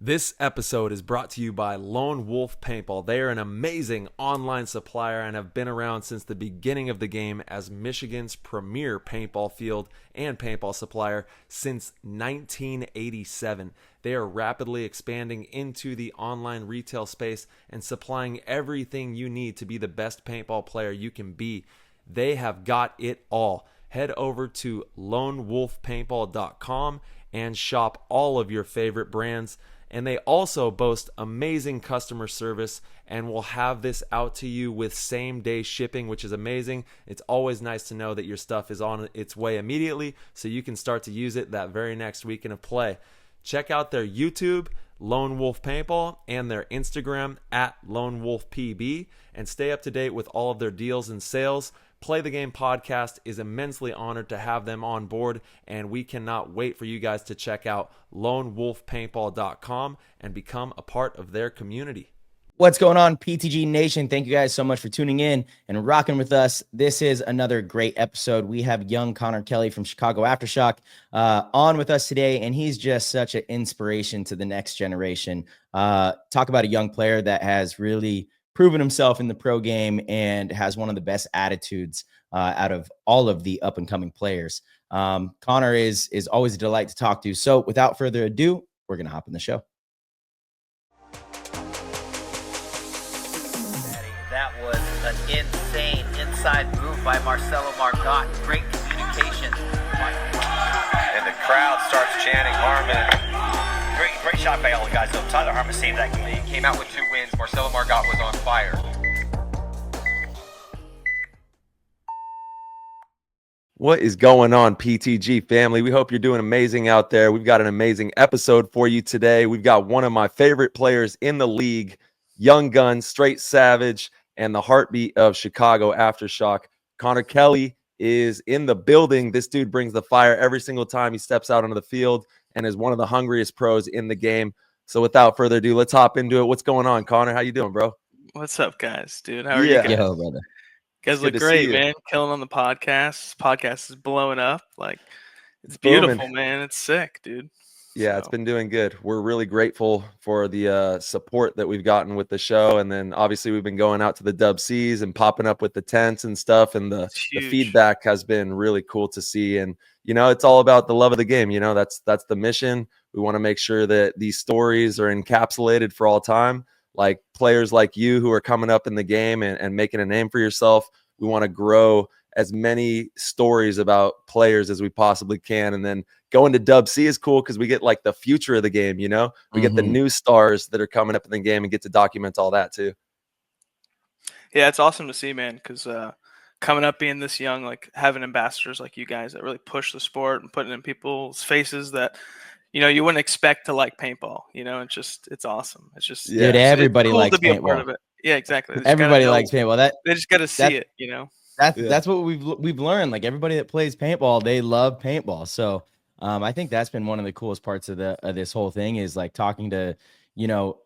This episode is brought to you by Lone Wolf Paintball. They are an amazing online supplier and have been around since the beginning of the game as Michigan's premier paintball field and paintball supplier since 1987. They are rapidly expanding into the online retail space and supplying everything you need to be the best paintball player you can be. They have got it all. Head over to lonewolfpaintball.com and shop all of your favorite brands. And they also boast amazing customer service and will have this out to you with same day shipping, which is amazing. It's always nice to know that your stuff is on its way immediately so you can start to use it that very next weekend of play. Check out their YouTube, Lone Wolf Paintball, and their Instagram at Lone Wolf PB, and stay up to date with all of their deals and sales. Play the Game podcast is immensely honored to have them on board, and we cannot wait for you guys to check out lonewolfpaintball.com and become a part of their community. What's going on, PTG Nation? Thank you guys so much for tuning in and rocking with us. This is another great episode. We have young Connor Kelley from Chicago Aftershock on with us today, and he's just such an inspiration to the next generation. Talk about a young player that has really proven himself in the pro game and has one of the best attitudes out of all of the up-and-coming players. Connor is always a delight to talk to. So without further ado, we're going to hop in the show. That was an insane inside move by Marcelo Margot. Great communication. And the crowd starts chanting Harmon. Great shot by all the guys. So Tyler Harmon saved that game. He came out with 2 wins. Marcelo Margot was on fire. What is going on, PTG family? We hope you're doing amazing out there. We've got an amazing episode for you today. We've got one of my favorite players in the league, young gun, straight savage, and the heartbeat of Chicago Aftershock. Connor Kelley is in the building. This dude brings the fire every single time he steps out onto the field and is one of the hungriest pros in the game. So without further ado, let's hop into it. What's going on, Connor? How you doing, bro? What's up, guys? Dude, how are you guys? Yo, brother. You guys look great, man. Killing on the podcast. Podcast is blowing up. Like, it's beautiful, booming. Man. It's sick, dude. Yeah, it's been doing good. We're really grateful for the support that we've gotten with the show. And then obviously we've been going out to the Dub Cs and popping up with the tents and stuff. And the feedback has been really cool to see. And, you know, it's all about the love of the game. You know, that's the mission. We want to make sure that these stories are encapsulated for all time. Like players like you who are coming up in the game and making a name for yourself. We want to grow as many stories about players as we possibly can. And then going to Dub C is cool because we get like the future of the game, you know? We get the new stars that are coming up in the game and get to document all that too. Yeah, it's awesome to see, man, because coming up being this young, like having ambassadors like you guys that really push the sport and putting in people's faces that, you know, you wouldn't expect to like paintball. You know, it's awesome. It's just, dude, everybody cool likes to be paintball. A part of it. Yeah, exactly. Everybody likes paintball. They just got to see it, you know? That's what we've learned. Like everybody that plays paintball, they love paintball. So I think that's been one of the coolest parts of this whole thing is like talking to, you know,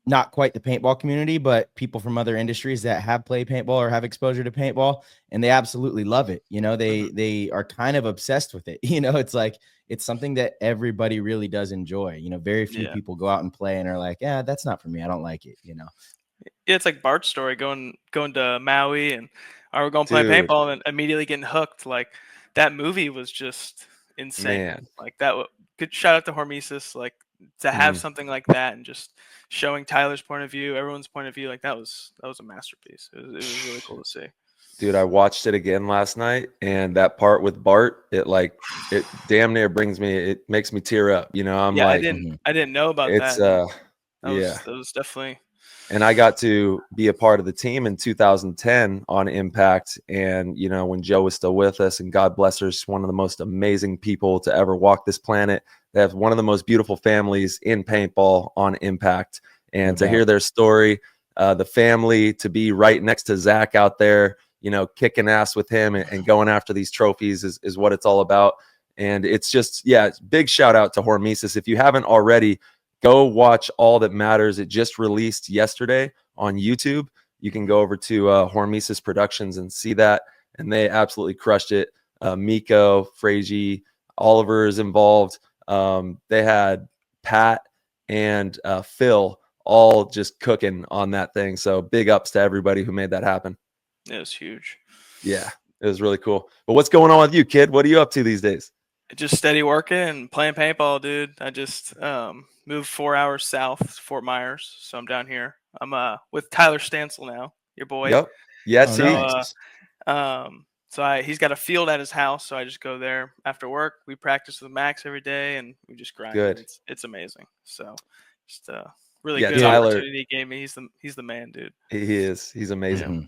not quite the paintball community, but people from other industries that have played paintball or have exposure to paintball, and they absolutely love it. You know, they are kind of obsessed with it. You know, it's like it's something that everybody really does enjoy. You know, very few people go out and play and are like, yeah, that's not for me. I don't like it. You know. Yeah, it's like Bart's story going to Maui and we're going to play paintball and immediately getting hooked. Like that movie was just insane. Man. Like that. Good shout out to Hormesis. Like to have something like that and just showing Tyler's point of view, everyone's point of view. Like that was a masterpiece. It was really cool to see. Dude, I watched it again last night, and that part with Bart, it damn near it makes me tear up. You know, I didn't know about that. That was definitely. And I got to be a part of the team in 2010 on Impact. And, you know, when Joe was still with us, and God bless her, she's one of the most amazing people to ever walk this planet. They have one of the most beautiful families in paintball on Impact. And to hear their story, the family, to be right next to Zach out there, you know, kicking ass with him and going after these trophies is what it's all about. And it's just, it's big shout out to Hormesis. If you haven't already, go watch All That Matters. It just released yesterday on YouTube. You can go over to Hormesis Productions and see that. And they absolutely crushed it. Miko, Frazy, Oliver is involved. They had Pat and Phil all just cooking on that thing. So big ups to everybody who made that happen. It was huge. Yeah, it was really cool. But what's going on with you, kid? What are you up to these days? Just steady working and playing paintball, dude. I just moved 4 hours south, Fort Myers, so I'm down here. I'm with Tyler Stansel now, your boy. Yep. Yes, Oh, he. nice. He's got a field at his house, so I just go there after work. We practice with Max every day, and we just grind. Good. It's amazing. So just really Yeah, good Tyler- opportunity he gave me. He's the man, dude. He is. He's amazing. Mhm.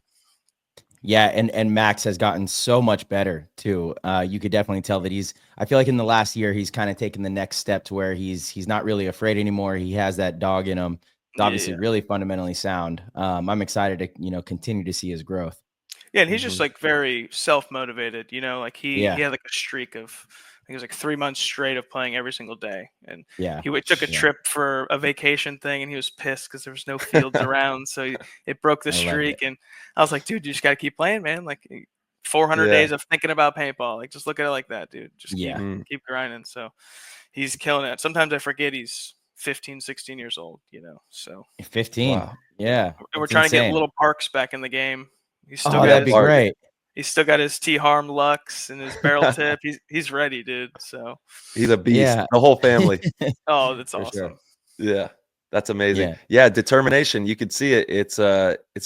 Yeah, and Max has gotten so much better too. You could definitely tell that I feel like in the last year he's kind of taken the next step to where he's not really afraid anymore. He has that dog in him. It's obviously really fundamentally sound. I'm excited to continue to see his growth. Yeah, and he's just like very self-motivated, like he Yeah. had like a streak of, I think it was like 3 months straight of playing every single day. And Yeah, he took a Yeah. trip for a vacation thing, and he was pissed because there was no fields around. So it broke the I love streak. it. And I was like, dude, you just got to keep playing, man. Like 400 Yeah. days of thinking about paintball. Like, just look at it like that, dude. Just Yeah. keep grinding. So he's killing it. Sometimes I forget he's 15, 16 years old, so. 15. Wow. Yeah. And we're That's trying to insane. get little Parks back in the game. He's still Oh, got that'd be his, great. he's still got his T-Harm Lux and his barrel tip. He's ready, dude. So, He's a beast. Yeah. The whole family. oh, that's For awesome. sure. Yeah. That's amazing. Yeah. Yeah, determination. You could see it. It's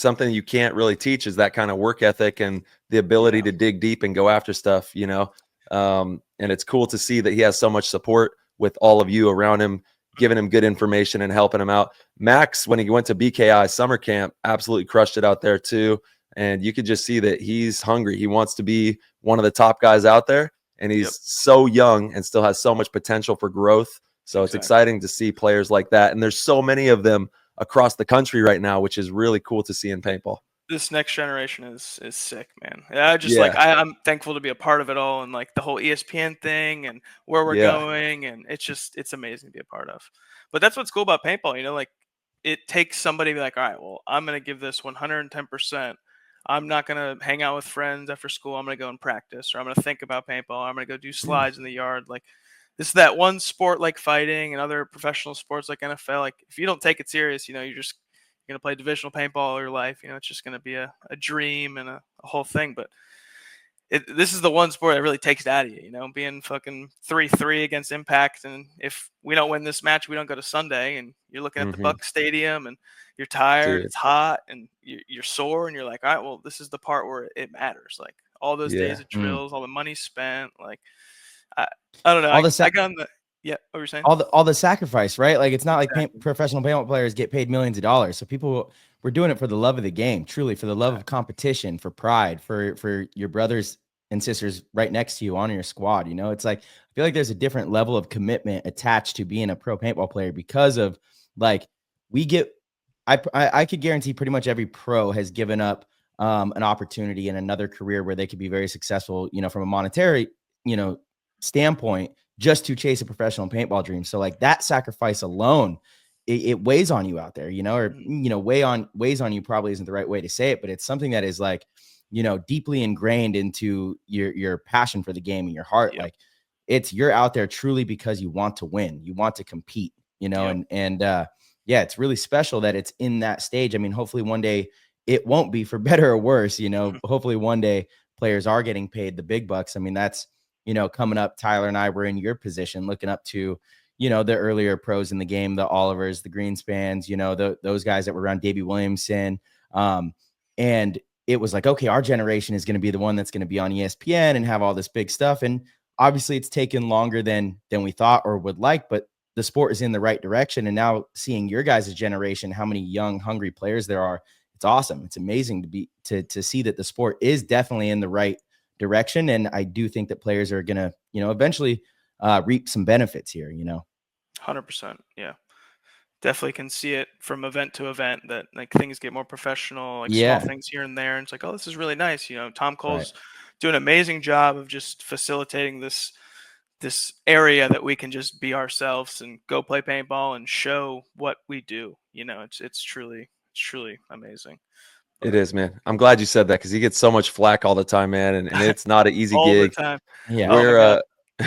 something you can't really teach, is that kind of work ethic and the ability to dig deep and go after stuff, and it's cool to see that he has so much support with all of you around him, giving him good information and helping him out. Max, when he went to BKI summer camp, absolutely crushed it out there too. And you could just see that he's hungry. He wants to be one of the top guys out there, and he's so young and still has so much potential for growth. So it's exciting to see players like that. And there's so many of them across the country right now, which is really cool to see in paintball. This next generation is sick, man. I'm thankful to be a part of it all, and like the whole ESPN thing and where we're going, and it's amazing to be a part of. But that's what's cool about paintball, like it takes somebody to be like, all right, well, I'm gonna give this 110%. I'm not gonna hang out with friends after school. I'm gonna go and practice, or I'm gonna think about paintball. I'm gonna go do slides in the yard. Like, this is that one sport like fighting and other professional sports like NFL. Like, if you don't take it serious, you're gonna play divisional paintball all your life. It's just gonna be a dream and a whole thing. But this is the one sport that really takes it out of you. Being fucking 3-3 against Impact, and if we don't win this match, we don't go to Sunday. And you're looking at the Buck Stadium, and you're tired, it's hot, and you're sore, and you're like, all right, well, this is the part where it matters. Like, all those days of drills, all the money spent. Like, I don't know. I got on the. Yeah, what were you saying? All the sacrifice, right? Like, it's not like professional paintball players get paid millions of dollars. So we're doing it for the love of the game, truly, for the love of competition, for pride, for your brothers and sisters right next to you on your squad. It's like, I feel like there's a different level of commitment attached to being a pro paintball player, because of like, I could guarantee pretty much every pro has given up an opportunity in another career where they could be very successful, from a monetary, standpoint, just to chase a professional paintball dream. So like, that sacrifice alone, it weighs on you out there, weighs on you probably isn't the right way to say it, but it's something that is like, deeply ingrained into your passion for the game and your heart. Like, you're out there truly because you want to win, you want to compete, it's really special that it's in that stage. I mean, hopefully one day it won't be, for better or worse, hopefully one day players are getting paid the big bucks. I mean, that's, coming up. Tyler and I were in your position, looking up to, the earlier pros in the game, the Olivers, the Greenspans, those guys that were around, Davey Williamson. And it was like, okay, our generation is going to be the one that's going to be on ESPN and have all this big stuff. And obviously it's taken longer than we thought or would like, but the sport is in the right direction. And now seeing your guys' generation, how many young, hungry players there are, it's awesome. It's amazing to see that the sport is definitely in the right direction. And I do think that players are going to, eventually reap some benefits here, 100%. Yeah. Definitely can see it from event to event that like things get more professional, like small things here and there. And it's like, oh, this is really nice. Tom Cole's doing an amazing job of just facilitating this area that we can just be ourselves and go play paintball and show what we do. It's truly amazing. It is, man. I'm glad you said that, because he gets so much flack all the time, man, and it's not an easy all gig. the time. Yeah. We're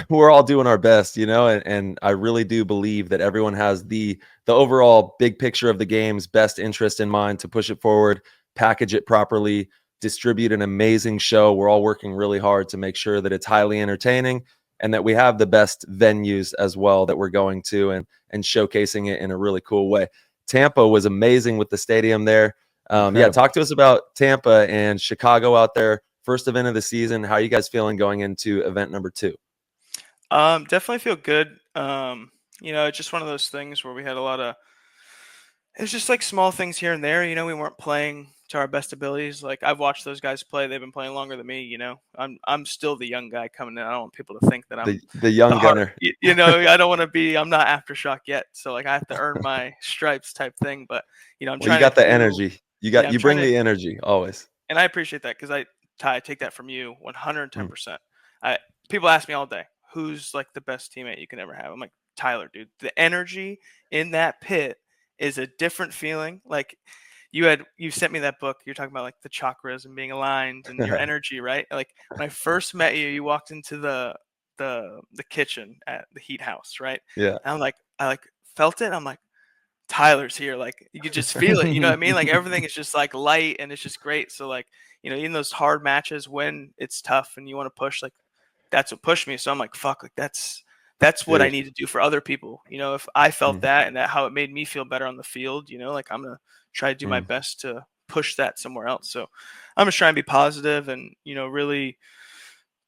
we're all doing our best, and I really do believe that everyone has the overall big picture of the game's best interest in mind to push it forward, package it properly, distribute an amazing show. We're all working really hard to make sure that it's highly entertaining and that we have the best venues as well that we're going to and showcasing it in a really cool way. Tampa was amazing with the stadium there. Yeah, talk to us about Tampa and Chicago out there. First event of the season. How are you guys feeling going into event number 2? Definitely feel good. It's just one of those things where we had a lot of, it's just like small things here and there. We weren't playing to our best abilities. Like I've watched those guys play. They've been playing longer than me. I'm still the young guy coming in. I don't want people to think that I'm the young gunner. I don't want to be, I'm not Aftershock yet. So like I have to earn my stripes type thing, but I'm trying you got to the energy. You bring the energy always. And I appreciate that. Cause I take that from you 110%. People ask me all day, who's like the best teammate you can ever have? I'm like, Tyler, dude. The energy in that pit is a different feeling. Like you sent me that book. You're talking about like the chakras and being aligned and your energy, right? Like when I first met you, you walked into the kitchen at the Heat House, right? Yeah. And I felt it. I'm like, Tyler's here. Like you could just feel it. You know what I mean? Like everything is just like light and it's just great. So like, in those hard matches when it's tough and you want to push, like that's what pushed me. So I'm like, fuck, like that's what I need to do for other people. If I felt that and that how it made me feel better on the field, like I'm gonna try to do my best to push that somewhere else. So I'm just trying to be positive and really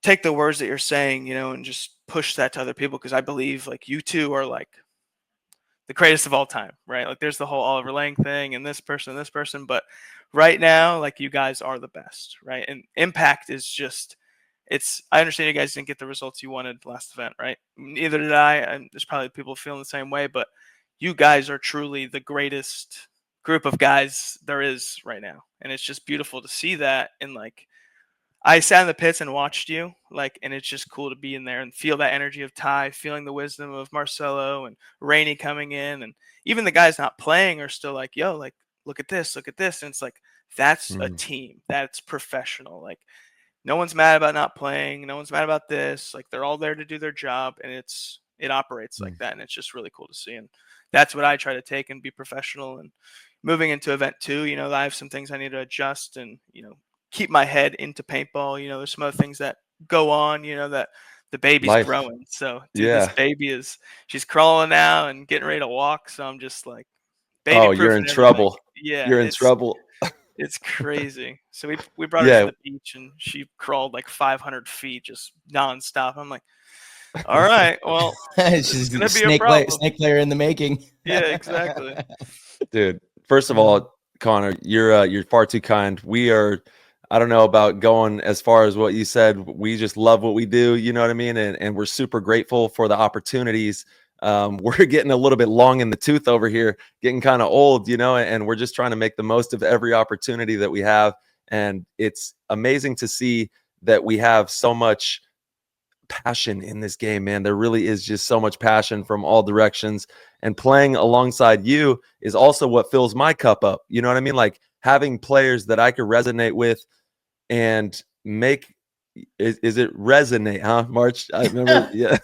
take the words that you're saying, and just push that to other people because I believe like you two are like the greatest of all time, right? Like there's the whole Oliver Lang thing and this person, but right now, like you guys are the best, right? And impact is just, I understand you guys didn't get the results you wanted last event, right? Neither did I. And there's probably people feeling the same way, but you guys are truly the greatest group of guys there is right now. And it's just beautiful to see that. And like, I sat in the pits and watched you, like, and it's just cool to be in there and feel that energy of Ty, feeling the wisdom of Marcelo and Rainey coming in. And even the guys not playing are still like, yo, like, look at this. And it's like, that's a team. That's professional. Like, no one's mad about not playing. No one's mad about this. Like, they're all there to do their job. And it operates like that. And it's just really cool to see. And that's what I try to take and be professional. And moving into event 2, I have some things I need to adjust and, keep my head into paintball. There's some other things that go on, that the baby's growing. So this baby she's crawling now and getting ready to walk. So I'm just like, baby. You're in trouble. Yeah. You're in trouble. It's crazy. So we brought her to the beach and she crawled like 500 feet just nonstop. I'm like, all right, well, she's gonna be snake player in the making. Yeah, exactly. Dude, first of all, Connor, you're far too kind. I don't know about going as far as what you said. We just love what we do. You know what I mean? And we're super grateful for the opportunities. We're getting a little bit long in the tooth over here, getting kind of old, and we're just trying to make the most of every opportunity that we have. And it's amazing to see that we have so much passion in this game, man. There really is just so much passion from all directions. And playing alongside you is also what fills my cup up. You know what I mean? Like having players that I could resonate with and make is it resonate, huh? March, I remember. Yeah.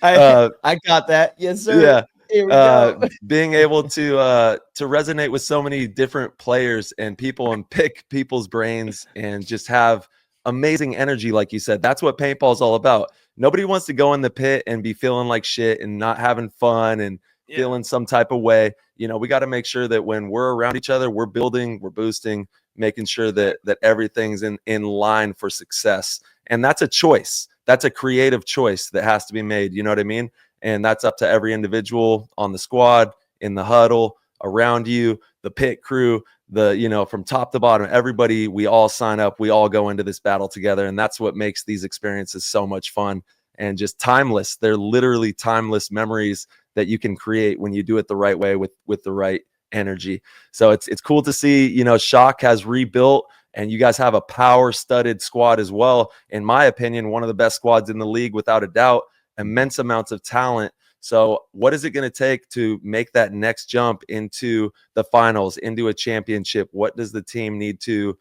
I got that. Yes, sir. Yeah. Here we go. Being able to resonate with so many different players and people and pick people's brains and just have amazing energy, like you said. That's what paintball is all about. Nobody wants to go in the pit and be feeling like shit and not having fun and feeling some type of way. We got to make sure that when we're around each other, we're building, we're boosting, making sure that everything's in line for success. And that's a choice. That's a creative choice that has to be made. You know what I mean? And that's up to every individual on the squad, in the huddle, around you, the pit crew, from top to bottom, everybody. We all sign up. We all go into this battle together. And that's what makes these experiences so much fun and just timeless. They're literally timeless memories that you can create when you do it the right way with the right energy. So it's cool to see, Shock has rebuilt and you guys have a power-studded squad as well. In my opinion, one of the best squads in the league, without a doubt, immense amounts of talent. So what is it going to take to make that next jump into the finals, into a championship? What does the team need to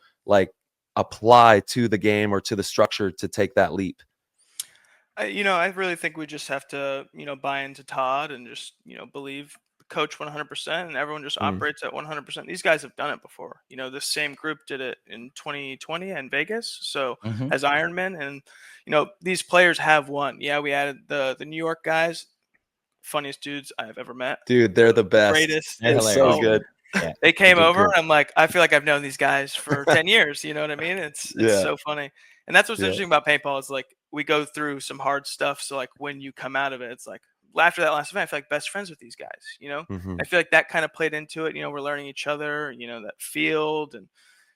apply to the game or to the structure to take that leap? I really think we just have to, buy into Todd and just, believe the coach 100%, and everyone just operates at 100%. These guys have done it before. This same group did it in 2020 in Vegas. So Mhm. as Ironman, and these players have won. Yeah, we added the New York guys, funniest dudes I've ever met. Dude, they're the best. Brightest. They're It's hilarious. so good. Yeah. They came good over group. and I'm like, I feel like I've known these guys for 10 years. You know what I mean? It's Yeah. so funny. And that's what's Yeah. interesting about paintball is like we go through some hard stuff. So like when you come out of it, it's like after that last event, I feel like best friends with these guys, Mhm. I feel like that kind of played into it. We're learning each other, that field and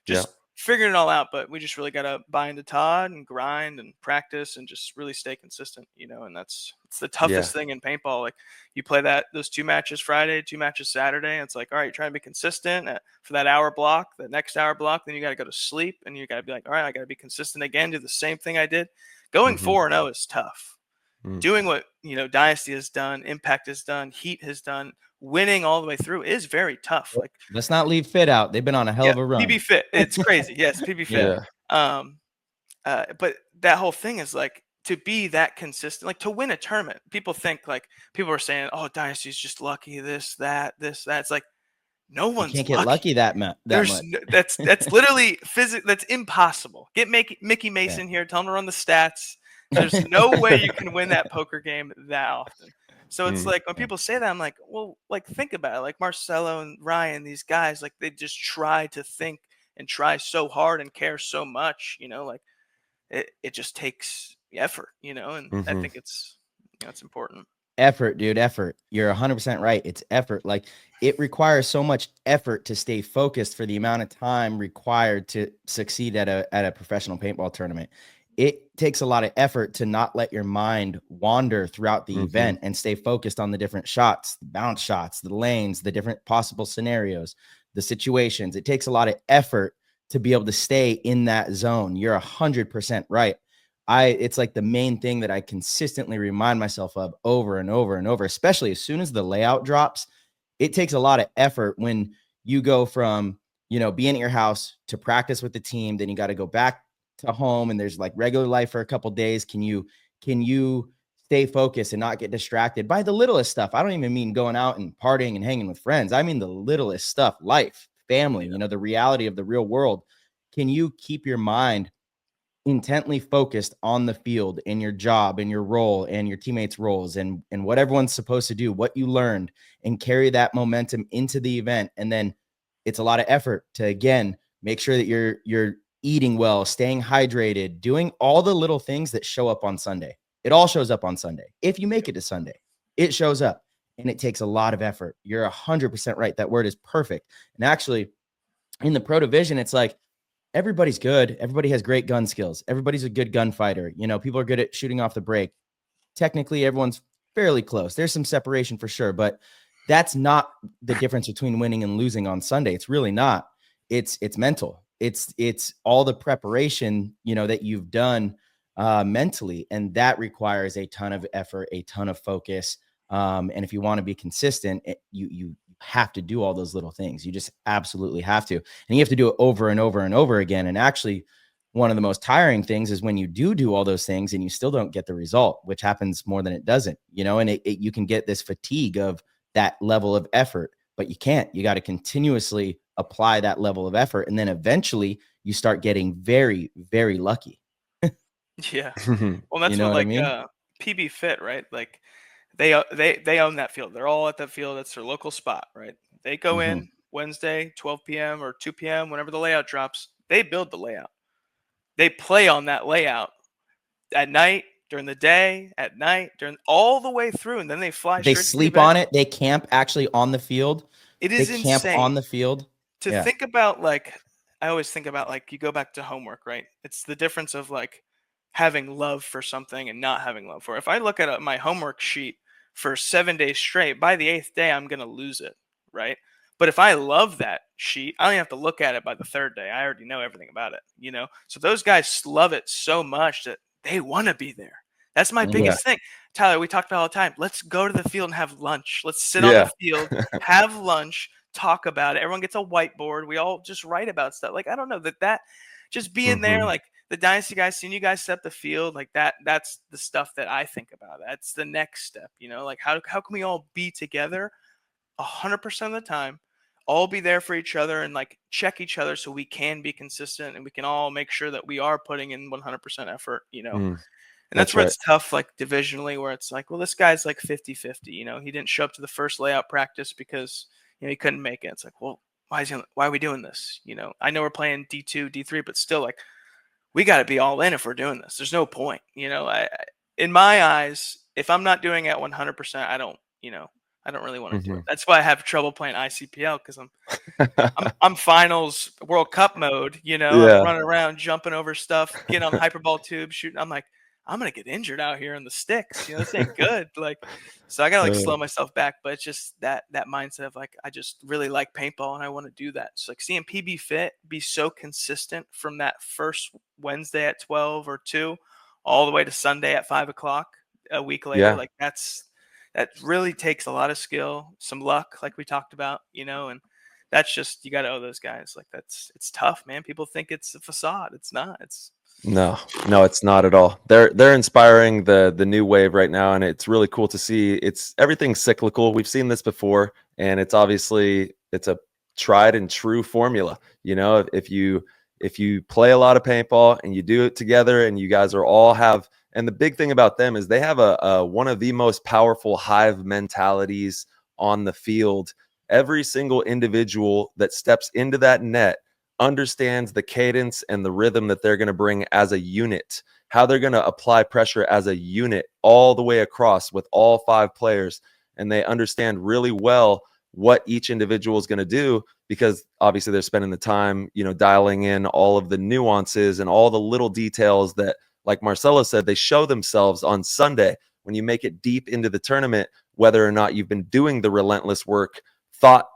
just figuring it all out. But we just really got to buy into Todd and grind and practice and just really stay consistent, and it's the toughest thing in paintball. Like you play those 2 matches Friday, 2 matches Saturday. And it's like, all right, you're trying to be consistent for that hour block, the next hour block. Then you got to go to sleep and you got to be like, all right, I got to be consistent again, do the same thing I did. Going 4-0 is tough. Doing what, Dynasty has done, Impact has done, Heat has done, winning all the way through is very tough. Like, let's not leave Fit out. They've been on a hell of a run. PB Fit. It's crazy. Yes, PB Fit. Yeah. But that whole thing is like to be that consistent, like to win a tournament. People are saying, "Oh, Dynasty's just lucky. This, that." It's like no one's can't get lucky that much. That's literally that's impossible. Get Mickey Mason here. Tell him to run the stats. There's no way you can win that poker game that often. So it's like when people say that, I'm like, well, like think about it. Like Marcelo and Ryan, these guys, like they just try to think and try so hard and care so much. Like it just takes effort. And I think it's important. Effort, dude, effort. You're 100% right. It's effort. Like it requires so much effort to stay focused for the amount of time required to succeed at a professional paintball tournament. It takes a lot of effort to not let your mind wander throughout the event and stay focused on the different shots, the bounce shots, the lanes, the different possible scenarios, the situations. It takes a lot of effort to be able to stay in that zone. You're 100% right. It's like the main thing that I consistently remind myself of over and over and over, especially as soon as the layout drops. It takes a lot of effort when you go from, being at your house to practice with the team. Then you got to go back to home and there's like regular life for a couple days. Can you stay focused and not get distracted by the littlest stuff? I don't even mean going out and partying and hanging with friends. I mean the littlest stuff, life, family, the reality of the real world. Can you keep your mind intently focused on the field and your job and your role and your teammates' roles and what everyone's supposed to do, what you learned, and carry that momentum into the event? And then it's a lot of effort to, again, make sure that you're eating well, staying hydrated, doing all the little things that show up on Sunday. It all shows up on Sunday. If you make it to Sunday, it shows up, and it takes a lot of effort. You're 100% right. That word is perfect. And actually in the pro division, it's like, everybody's good. Everybody has great gun skills. Everybody's a good gunfighter. People are good at shooting off the break. Technically, everyone's fairly close. There's some separation for sure, but that's not the difference between winning and losing on Sunday. It's really not. It's mental. It's all the preparation, that you've done mentally, and that requires a ton of effort, a ton of focus. And if you want to be consistent, you have to do all those little things. You just absolutely have to. And you have to do it over and over and over again. And actually, one of the most tiring things is when you do all those things and you still don't get the result, which happens more than it doesn't, and you can get this fatigue of that level of effort, but you can't. You got to continuously apply that level of effort. And then eventually you start getting very, very lucky. Yeah. Well, that's what like PB Fit, right? Like they own that field. They're all at that field. That's their local spot, right? They go in Wednesday, 12 p.m. or 2 p.m., whenever the layout drops. They build the layout. They play on that layout at night, during the day, at night, during all the way through, and then they fly. They sleep on it. They camp actually on the field. It is they camp insane on the field. To think about. Like I always think about, like you go back to homework, right? It's the difference of like having love for something and not having love for it. If I look at my homework sheet for 7 days straight, by the 8th day, I'm going to lose it, right? But if I love that sheet, I don't even have to look at it by the 3rd day. I already know everything about it, So those guys love it so much that they want to be there. That's my biggest thing. Tyler, we talked about all the time. Let's go to the field and have lunch. Let's sit on the field, have lunch, talk about it. Everyone gets a whiteboard. We all just write about stuff. Like, I don't know that just being there, like the Dynasty guys, seeing you guys set up the field, like that's the stuff that I think about. That's the next step, like how can we all be together 100% of the time, all be there for each other and like check each other so we can be consistent and we can all make sure that we are putting in 100% effort, And that's where right. it's tough, like divisionally, where it's like, well, this guy's like 50-50, he didn't show up to the first layout practice because, he couldn't make it. It's like, well, why are we doing this? I know we're playing D2, D3, but still like, we got to be all in if we're doing this. There's no point, in my eyes, if I'm not doing it at 100%, I don't really want to do it. That's why I have trouble playing ICPL, because I'm finals World Cup mode, I'm running around, jumping over stuff, getting on hyperball tubes, shooting. I'm like, I'm going to get injured out here in the sticks. This ain't good. Like, so I got to like slow myself back, but it's just that mindset of like, I just really like paintball and I want to do that. So like seeing PB Fit be so consistent from that first Wednesday at 12 or 2 all the way to Sunday at 5:00 a week later, like that really takes a lot of skill, some luck, like we talked about, and that's just, you got to owe those guys. Like it's tough, man. People think it's a facade. It's not. No, it's not at all. They're inspiring the new wave right now, and it's really cool to see. Everything's cyclical. We've seen this before, and it's a tried and true formula. If you play a lot of paintball and you do it together, and you guys and the big thing about them is they have one of the most powerful hive mentalities on the field. Every single individual that steps into that net understands the cadence and the rhythm that they're going to bring as a unit, how they're going to apply pressure as a unit all the way across with all 5 players. And they understand really well what each individual is going to do, because obviously they're spending the time, dialing in all of the nuances and all the little details that, like Marcelo said, they show themselves on Sunday when you make it deep into the tournament, whether or not you've been doing the relentless work, thought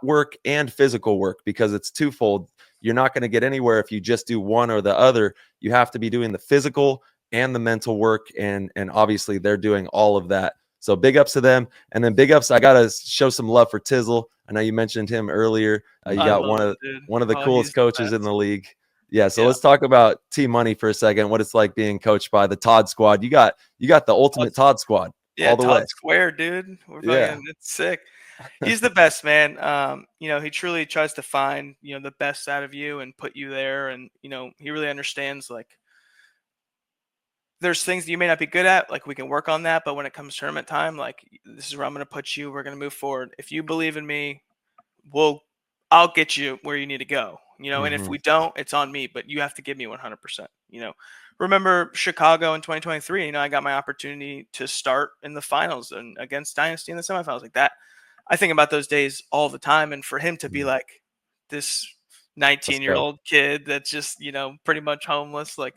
work and physical work, because it's twofold. You're not going to get anywhere if you just do one or the other. You have to be doing the physical and the mental work, and obviously they're doing all of that. So big ups to them. And then big ups, I got to show some love for Tizzle. I know you mentioned him earlier. You got one of the coolest coaches in the league. Yeah, so let's talk about Team Money for a second, what it's like being coached by the Todd squad. You got the ultimate Todd squad. Yeah, all the Todd way. Square, dude. It's sick. He's the best, man. He truly tries to find, the best out of you and put you there. And, he really understands, like, there's things that you may not be good at, like we can work on that. But when it comes tournament time, like, this is where I'm going to put you. We're going to move forward. If you believe in me, I'll get you where you need to go, and if we don't, it's on me, but you have to give me 100%, Remember Chicago in 2023, I got my opportunity to start in the finals and against Dynasty in the semifinals like that. I think about those days all the time. And for him to be like this 19-year-old kid that's just, pretty much homeless, like,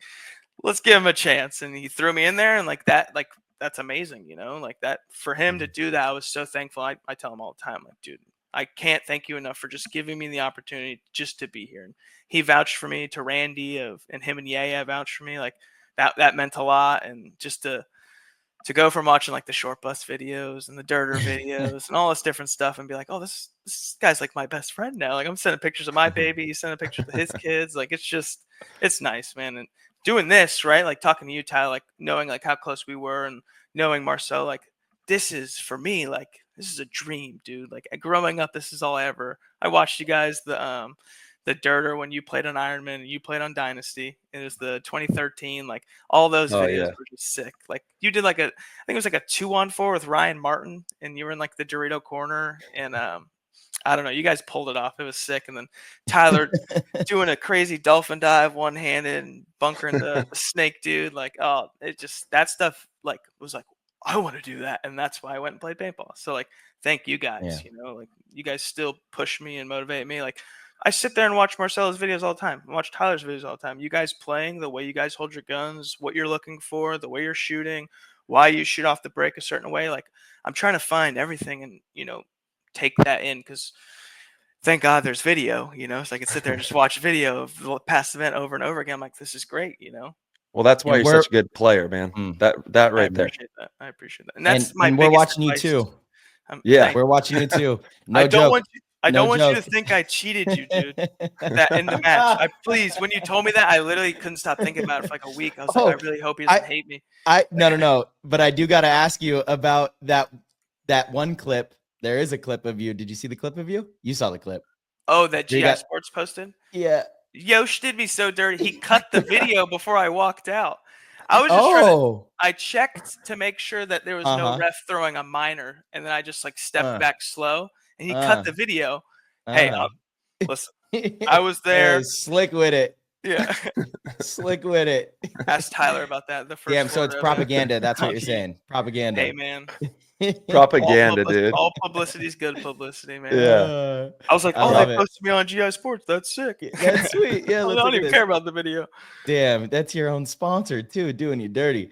let's give him a chance. And he threw me in there, and like that's amazing, like that for him to do that. I was so thankful. I tell him all the time, like, dude, I can't thank you enough for just giving me the opportunity just to be here. And he vouched for me to Randy and him and Yaya vouched for me. Like that meant a lot. And just to go from watching like the short bus videos and the dirter videos and all this different stuff and be like, oh, this guy's like my best friend now. Like, I'm sending pictures of my baby, he's sending pictures of his kids. Like, it's nice, man. And doing this, right? Like talking to you, Tyler, like knowing like how close we were and knowing Marcel, like this is for me, like this is a dream, dude. Like growing up, this is all I watched you guys, the dirter when you played on Ironman and you played on Dynasty. It was the 2013, like all those videos were just sick. Like you did like I think it was like a 2-on-4 with Ryan Martin, and you were in like the Dorito corner, and I don't know, you guys pulled it off. It was sick. And then Tyler doing a crazy dolphin dive one-handed and bunkering the snake dude. Like, oh, it just, that stuff like was like, I want to do that. And that's why I went and played paintball. So like, thank you guys, like you guys still push me and motivate me. Like I sit there and watch Marcelo's videos all the time, watch Tyler's videos all the time. You guys playing, the way you guys hold your guns, what you're looking for, the way you're shooting, why you shoot off the break a certain way. Like I'm trying to find everything and, take that in, because thank God there's video, so I can sit there and just watch video of the past event over and over again. I'm like, this is great, Well, that's why you're such a good player, man. That right there. I appreciate that. And that's and we're watching you too. Yeah, we're watching you too. No I don't joke. want you. I No don't want you to joke. think I cheated you, dude. That in the match. Please, when you told me that, I literally couldn't stop thinking about it for like a week. I was like, I Oh, really hope he doesn't hate me. no. But I do got to ask you about that one clip. There is a clip of you. Did you see the clip of you? You saw the clip. Oh, that You GI got- Sports posted? Yeah. Yosh did me so dirty. He cut the video before I walked out. I was just I checked to make sure that there was no ref throwing a minor, and then I just like stepped back slow, and he cut the video. Hey, listen, I was there. Slick with it. Yeah. Slick with it. Ask Tyler about that. The first Damn, so it's quarter of it. propaganda. That's what you're saying. Propaganda. Hey, man. Propaganda, dude. All publicity is good publicity, man. Yeah. I was like, I oh, love they it. posted me on GI Sports. That's sick. That's sweet. Yeah, I let's don't look at even this. care about the video. Damn, that's your own sponsor too, doing you dirty.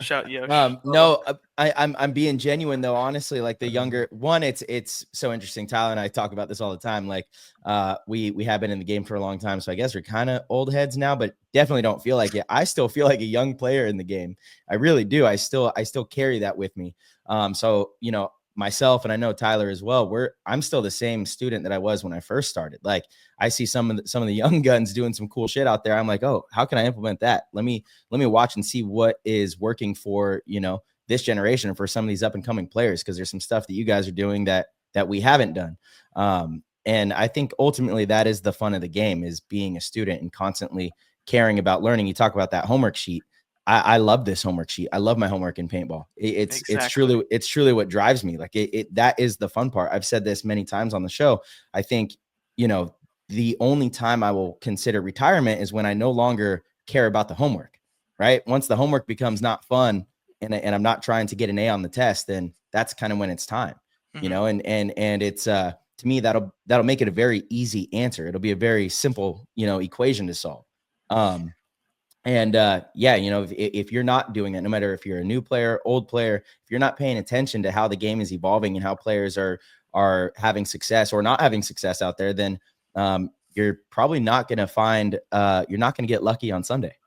Shout Yosh. No, I'm being genuine though. Honestly, like the younger one, it's so interesting. Tyler and I talk about this all the time. Like, we have been in the game for a long time, so I guess we're kind of old heads now, but definitely don't feel like it. I still feel like a young player in the game. I really do. I still carry that with me. So myself, and I know Tyler as well, I'm still the same student that I was when I first started. Like, I see some of the young guns doing some cool shit out there. I'm like, oh, how can I implement that? Let me watch and see what is working for, this generation and for some of these up and coming players. Cause there's some stuff that you guys are doing that we haven't done. And I think ultimately that is the fun of the game, is being a student and constantly caring about learning. You talk about that homework sheet. I love this homework sheet. I love my homework in paintball. It's truly what drives me. Like that is the fun part. I've said this many times on the show. I think, the only time I will consider retirement is when I no longer care about the homework, right? Once the homework becomes not fun and I'm not trying to get an A on the test, then that's kind of when it's time, and it's, to me, that'll make it a very easy answer. It'll be a very simple, equation to solve. If you're not doing it, no matter if you're a new player, old player, if you're not paying attention to how the game is evolving and how players are having success or not having success out there, then you're probably not going to find, you're not going to get lucky on Sunday.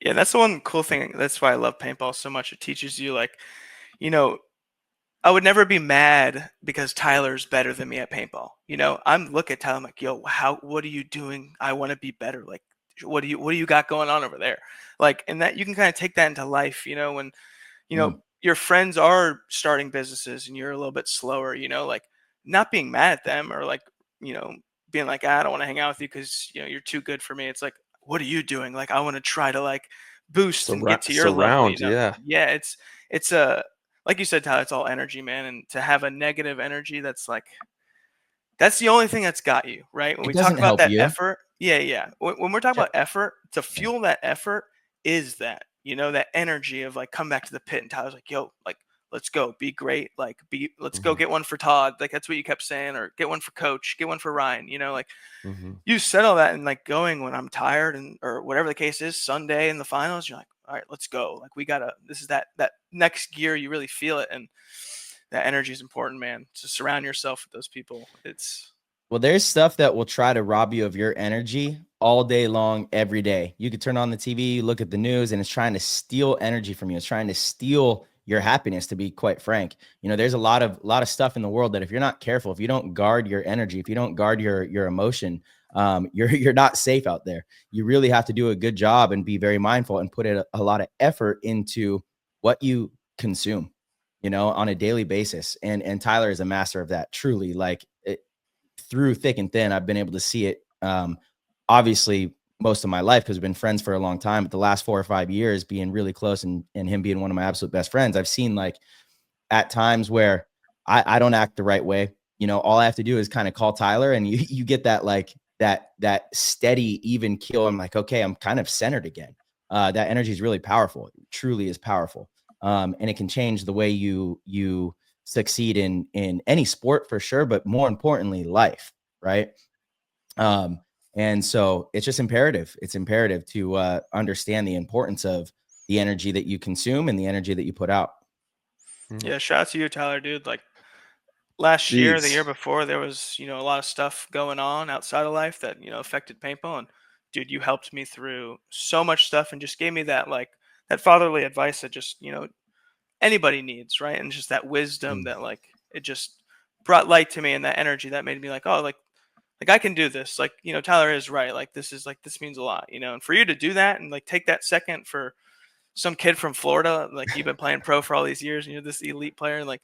Yeah, that's the one cool thing. That's why I love paintball so much. It teaches you, like, I would never be mad because Tyler's better than me at paintball. I'm look at Tyler, I'm like, yo, what are you doing? I want to be better. Like, what do you got going on over there? Like, and that you can kind of take that into life, when, your friends are starting businesses and you're a little bit slower, like not being mad at them or like, being like, I don't want to hang out with you because, you're too good for me. It's like, what are you doing? Like, I want to try to like boost and get to your level. Yeah. Yeah. It's like you said, Tyler, it's all energy, man. And to have a negative energy, that's the only thing that's got you, right? When we talk about that effort. Yeah. When we're talking about effort, to fuel that effort is that, that energy of like, come back to the pit. And Tyler's like, yo, like, let's go, be great. Like, let's go get one for Todd. Like, that's what you kept saying, or get one for Coach, get one for Ryan, like you said all that and like going when I'm tired or whatever the case is, Sunday in the finals, you're like, all right, let's go. Like, this is that next gear. You really feel it. And that energy is important, man. To surround yourself with those people. Well, there's stuff that will try to rob you of your energy all day long, every day. You could turn on the TV, look at the news, and it's trying to steal energy from you. It's trying to steal your happiness, to be quite frank. There's a lot of stuff in the world that if you're not careful, if you don't guard your energy, if you don't guard your emotion, you're not safe out there. You really have to do a good job and be very mindful and put a lot of effort into what you consume, on a daily basis. And Tyler is a master of that, truly. Like, through thick and thin, I've been able to see it, obviously most of my life, because we've been friends for a long time, but the last 4 or 5 years being really close and him being one of my absolute best friends, I've seen like at times where I don't act the right way. All I have to do is kind of call Tyler and you get that, like that steady, even keel. I'm like, okay, I'm kind of centered again. That energy is really powerful. It truly is powerful. And it can change the way you succeed in any sport for sure, but more importantly, life. Right. And so it's just imperative. It's imperative to understand the importance of the energy that you consume and the energy that you put out. Yeah. Shout out to you, Tyler, dude. Like last year, the year before, there was, a lot of stuff going on outside of life that, affected paintball. And dude, you helped me through so much stuff and just gave me that, like that fatherly advice that just, anybody needs. Right. And just that wisdom that like, it just brought light to me, and that energy that made me like, oh, like I can do this. Like, you know, Tyler is right. Like, this means a lot, you know, and for you to do that and like take that second for some kid from Florida, like you've been playing pro for all these years and you're this elite player, and like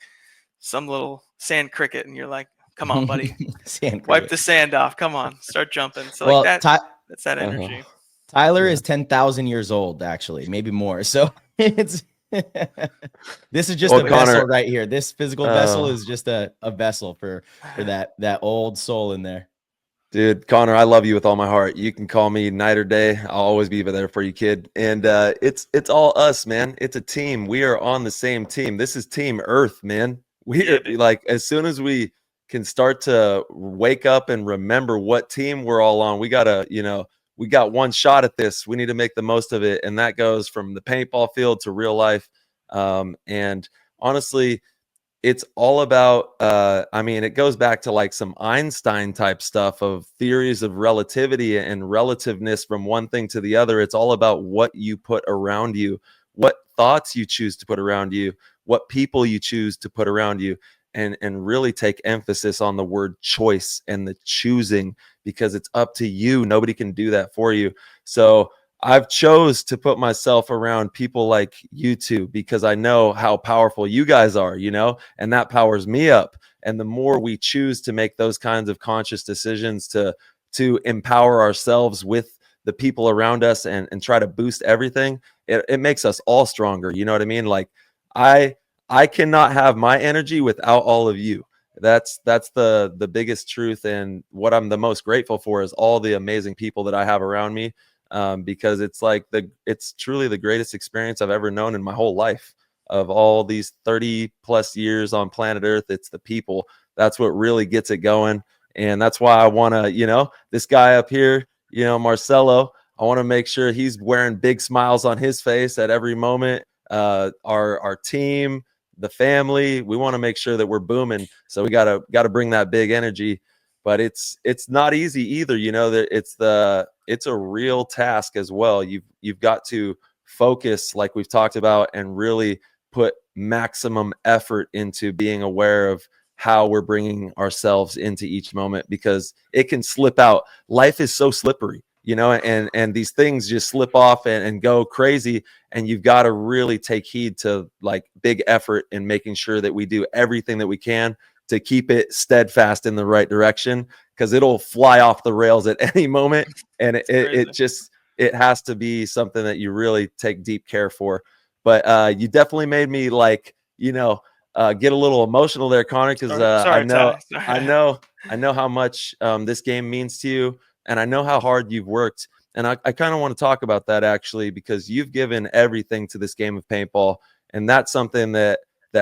some little sand cricket, and you're like, come on, buddy, Sand wipe cricket. the sand off. Come on, start jumping. So Well, like that's that Uh-huh. energy. Tyler Yeah. is 10,000 years old, actually, maybe more. So it's this is just Well, a Connor, vessel right here. This physical vessel is just a vessel for that old soul in there. Dude, Connor, I love you with all my heart. You can call me night or day. I'll always be there for you, kid. And it's all us, man. It's a team. We are on the same team. This is Team Earth, man. We are like, as soon as we can start to wake up and remember what team we're all on, we gotta, you know, we got one shot at this. We need to make the most of it. And that goes from the paintball field to real life. And honestly, it's all about I mean, it goes back to like some Einstein type stuff of theories of relativity and relativeness from one thing to the other. It's all about what you put around you, what thoughts you choose to put around you, what people you choose to put around you, and really take emphasis on the word choice and the choosing, because it's up to you. Nobody can do that for you. So I've chose to put myself around people like you two because I know how powerful you guys are, you know, and that powers me up. And the more we choose to make those kinds of conscious decisions to empower ourselves with the people around us and try to boost everything, it makes us all stronger. You know what I mean? Like I cannot have my energy without all of you. That's the biggest truth, and what I'm the most grateful for is all the amazing people that I have around me. Because it's like it's truly the greatest experience I've ever known in my whole life. Of all these 30 plus years on planet Earth, it's the people. That's what really gets it going. And that's why I want to, you know, this guy up here, you know, Marcelo, I want to make sure he's wearing big smiles on his face at every moment. Our team, the family, we want to make sure that we're booming. So we gotta bring that big energy. But it's not easy either, you know, that it's a real task as well. You've got to focus, like we've talked about, and really put maximum effort into being aware of how we're bringing ourselves into each moment, because it can slip out. Life is so slippery, you know, and these things just slip off and go crazy, and you've got to really take heed to like big effort in making sure that we do everything that we can to keep it steadfast in the right direction, because it'll fly off the rails at any moment. And it has to be something that you really take deep care for. But you definitely made me like, you know, get a little emotional there, Connor, because I know how much this game means to you, and I know how hard you've worked. And I kind of want to talk about that actually, because you've given everything to this game of paintball, and that's something that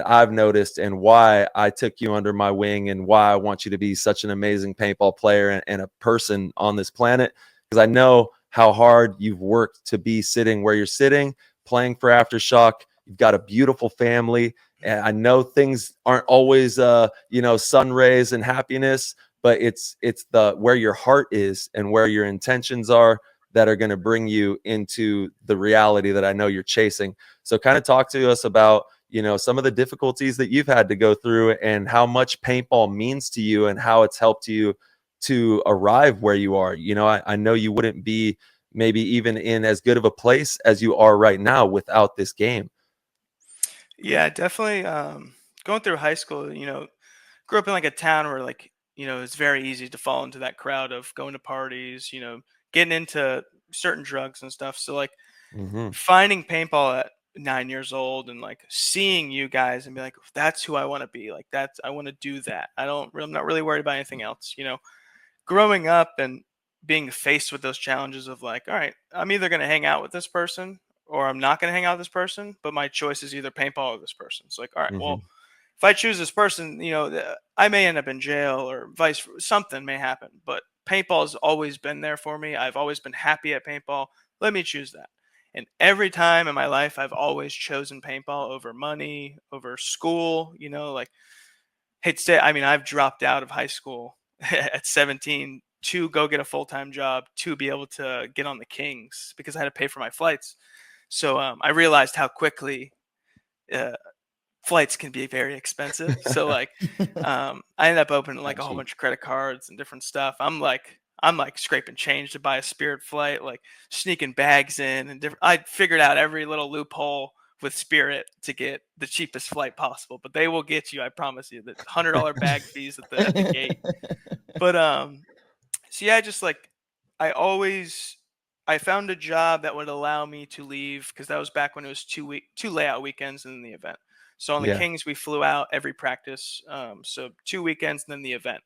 I've noticed, and why I took you under my wing, and why I want you to be such an amazing paintball player and a person on this planet, because I know how hard you've worked to be sitting where you're sitting, playing for Aftershock. You've got a beautiful family, and I know things aren't always you know, sun rays and happiness, but it's the where your heart is and where your intentions are that are going to bring you into the reality that I know you're chasing. So kind of talk to us about, you know, some of the difficulties that you've had to go through, and how much paintball means to you, and how it's helped you to arrive where you are. You know, I know you wouldn't be maybe even in as good of a place as you are right now without this game. Yeah, definitely. Going through high school, you know, grew up in like a town where like, you know, it's very easy to fall into that crowd of going to parties, you know, getting into certain drugs and stuff. So like Mm-hmm. finding paintball at 9 years old and like seeing you guys and be like, that's who I want to be. Like I want to do that. I'm not really worried about anything else, you know. Growing up and being faced with those challenges of like, all right, I'm either going to hang out with this person or I'm not going to hang out with this person, but my choice is either paintball or this person. It's like, all right, Mm-hmm. well, if I choose this person, you know, I may end up in jail or something may happen, but paintball has always been there for me. I've always been happy at paintball. Let me choose that. And every time in my life, I've always chosen paintball over money, over school, you know, like, I mean, I've dropped out of high school at 17 to go get a full-time job to be able to get on the Kings because I had to pay for my flights. So I realized how quickly uh, flights can be very expensive. So like, I ended up opening like a whole cheap. bunch of credit cards and different stuff. I'm like scraping change to buy a Spirit flight, like sneaking bags in and different. I figured out every little loophole with Spirit to get the cheapest flight possible, but they will get you. I promise you that $100 bag fees at the gate. But so yeah, just like I always I found a job that would allow me to leave because that was back when it was 2 layout weekends and then the event. So on the Yeah. Kings, we flew out every practice. So 2 weekends and then the event.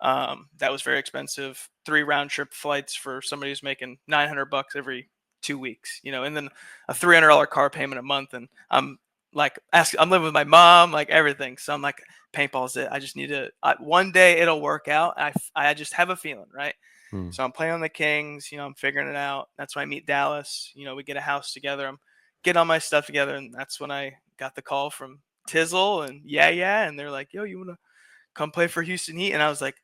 That was very expensive. 3 round trip flights for somebody who's making $900 every 2 weeks, and then a $300 car payment a month. And I'm living with my mom, like everything. So I'm like, paintball's it. I just need to, one day it'll work out. I just have a feeling, right? Hmm. So I'm playing on the Kings, I'm figuring it out. That's when I meet Dallas. We get a house together. I'm getting all my stuff together. And that's when I got the call from Tizzle and and they're like, yo, you want to come play for Houston Heat? And I was like,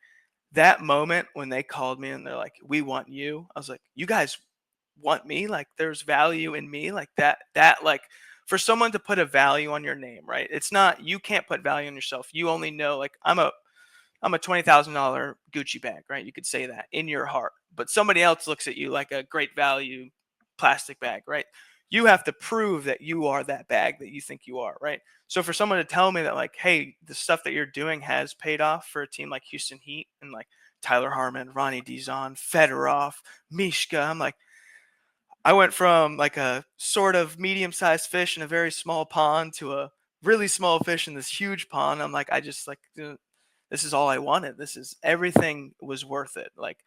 that moment when they called me and they're like, we want you. I was like, you guys want me? Like there's value in me, like that like for someone to put a value on your name, right? It's not, you can't put value on yourself. You only know, like I'm a $20,000 Gucci bag, right? You could say that in your heart, but somebody else looks at you like a great value plastic bag, right? You have to prove that you are that bag that you think you are, right? So for someone to tell me that like, hey, the stuff that you're doing has paid off for a team like Houston Heat and like Tyler Harmon, Ronnie Dizon, Fedorov, Mishka, I'm like, I went from like a sort of medium-sized fish in a very small pond to a really small fish in this huge pond. I'm like, I just like, this is all I wanted. This is, everything was worth it. Like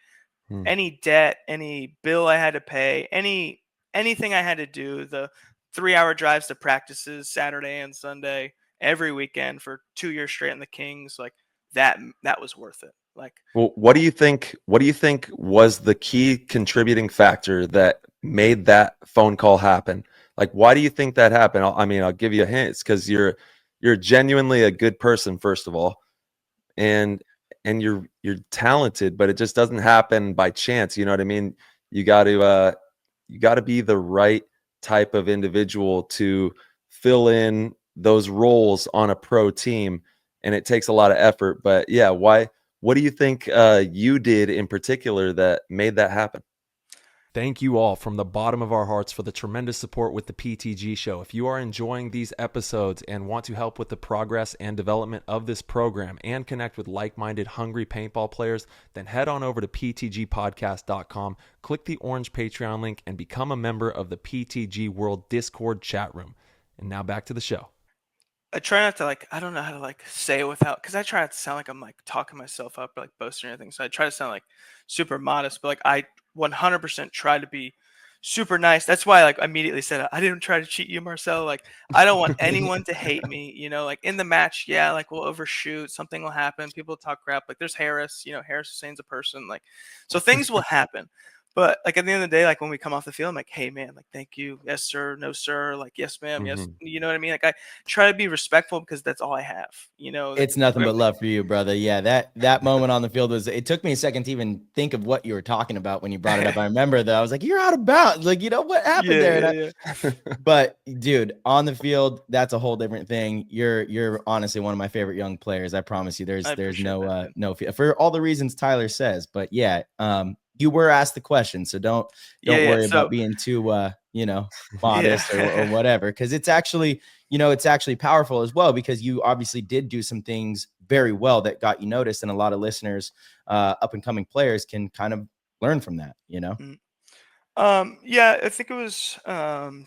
any debt, any bill I had to pay, anything I had to do, the 3-hour drives to practices Saturday and Sunday, every weekend for 2 years straight in the Kings, like that was worth it. Like, well, what do you think was the key contributing factor that made that phone call happen? Like, why do you think that happened? I'll give you a hint. It's because you're genuinely a good person, first of all, and you're talented, but it just doesn't happen by chance. You know what I mean? You got to be the right type of individual to fill in those roles on a pro team, and it takes a lot of effort. But yeah, why? What do you think you did in particular that made that happen? Thank you all from the bottom of our hearts for the tremendous support with the PTG show. If you are enjoying these episodes and want to help with the progress and development of this program and connect with like-minded, hungry paintball players, then head on over to ptgpodcast.com, click the orange Patreon link, and become a member of the PTG World Discord chat room. And now back to the show. I try not to I don't know how to say it without, because I try not to sound like I'm talking myself up or boasting or anything. So I try to sound super modest, but I 100% try to be super nice. That's why I immediately said, I didn't try to cheat you, Marcel. I don't want anyone to hate me, in the match. Yeah. We'll overshoot, something will happen. People talk crap. There's Harris, Harris Hussein's a person, so things will happen. But at the end of the day, when we come off the field, I'm like, hey man, thank you. Yes, sir. No, sir. Yes, ma'am. Yes. You know what I mean? I try to be respectful because that's all I have, It's nothing but love for you, brother. Yeah. That moment on the field it took me a second to even think of what you were talking about when you brought it up. I remember that I was like, you're out of bounds. What happened there? But dude, on the field, that's a whole different thing. You're honestly one of my favorite young players. I promise you there's no fear for all the reasons Tyler says, but yeah, you were asked the question, so don't worry about being too modest or whatever, because it's actually powerful as well, because you obviously did do some things very well that got you noticed, and a lot of listeners, up and coming players, can kind of learn from that. I think it was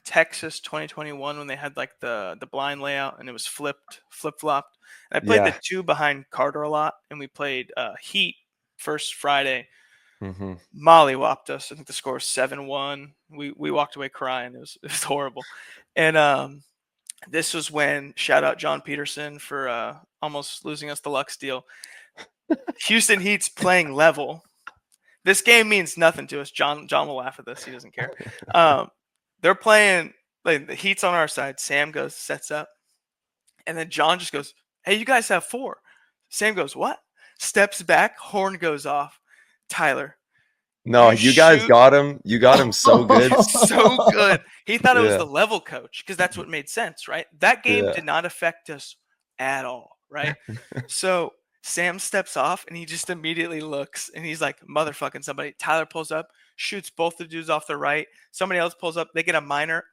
Texas 2021 when they had the blind layout and it was flip-flopped. And I played the 2 behind Carter a lot, and we played Heat first Friday. Molly whopped us. I think the score was 7-1. We walked away crying. It was horrible. And this was when, shout out John Peterson for almost losing us the Lux deal. Houston Heat's playing level. This game means nothing to us. John will laugh at this. He doesn't care. They're playing, the Heat's on our side. Sam goes, sets up. And then John just goes, hey, you guys have 4. Sam goes, what? Steps back. Horn goes off. Tyler, No, you guys shoot- got him. You got him so good. so good. He thought it was Yeah. the level coach because that's what made sense, right? That game Yeah. did not affect us at all, right? So Sam steps off and he just immediately looks and he's like, motherfucking somebody. Tyler pulls up, shoots both the dudes off the right. Somebody else pulls up. They get a minor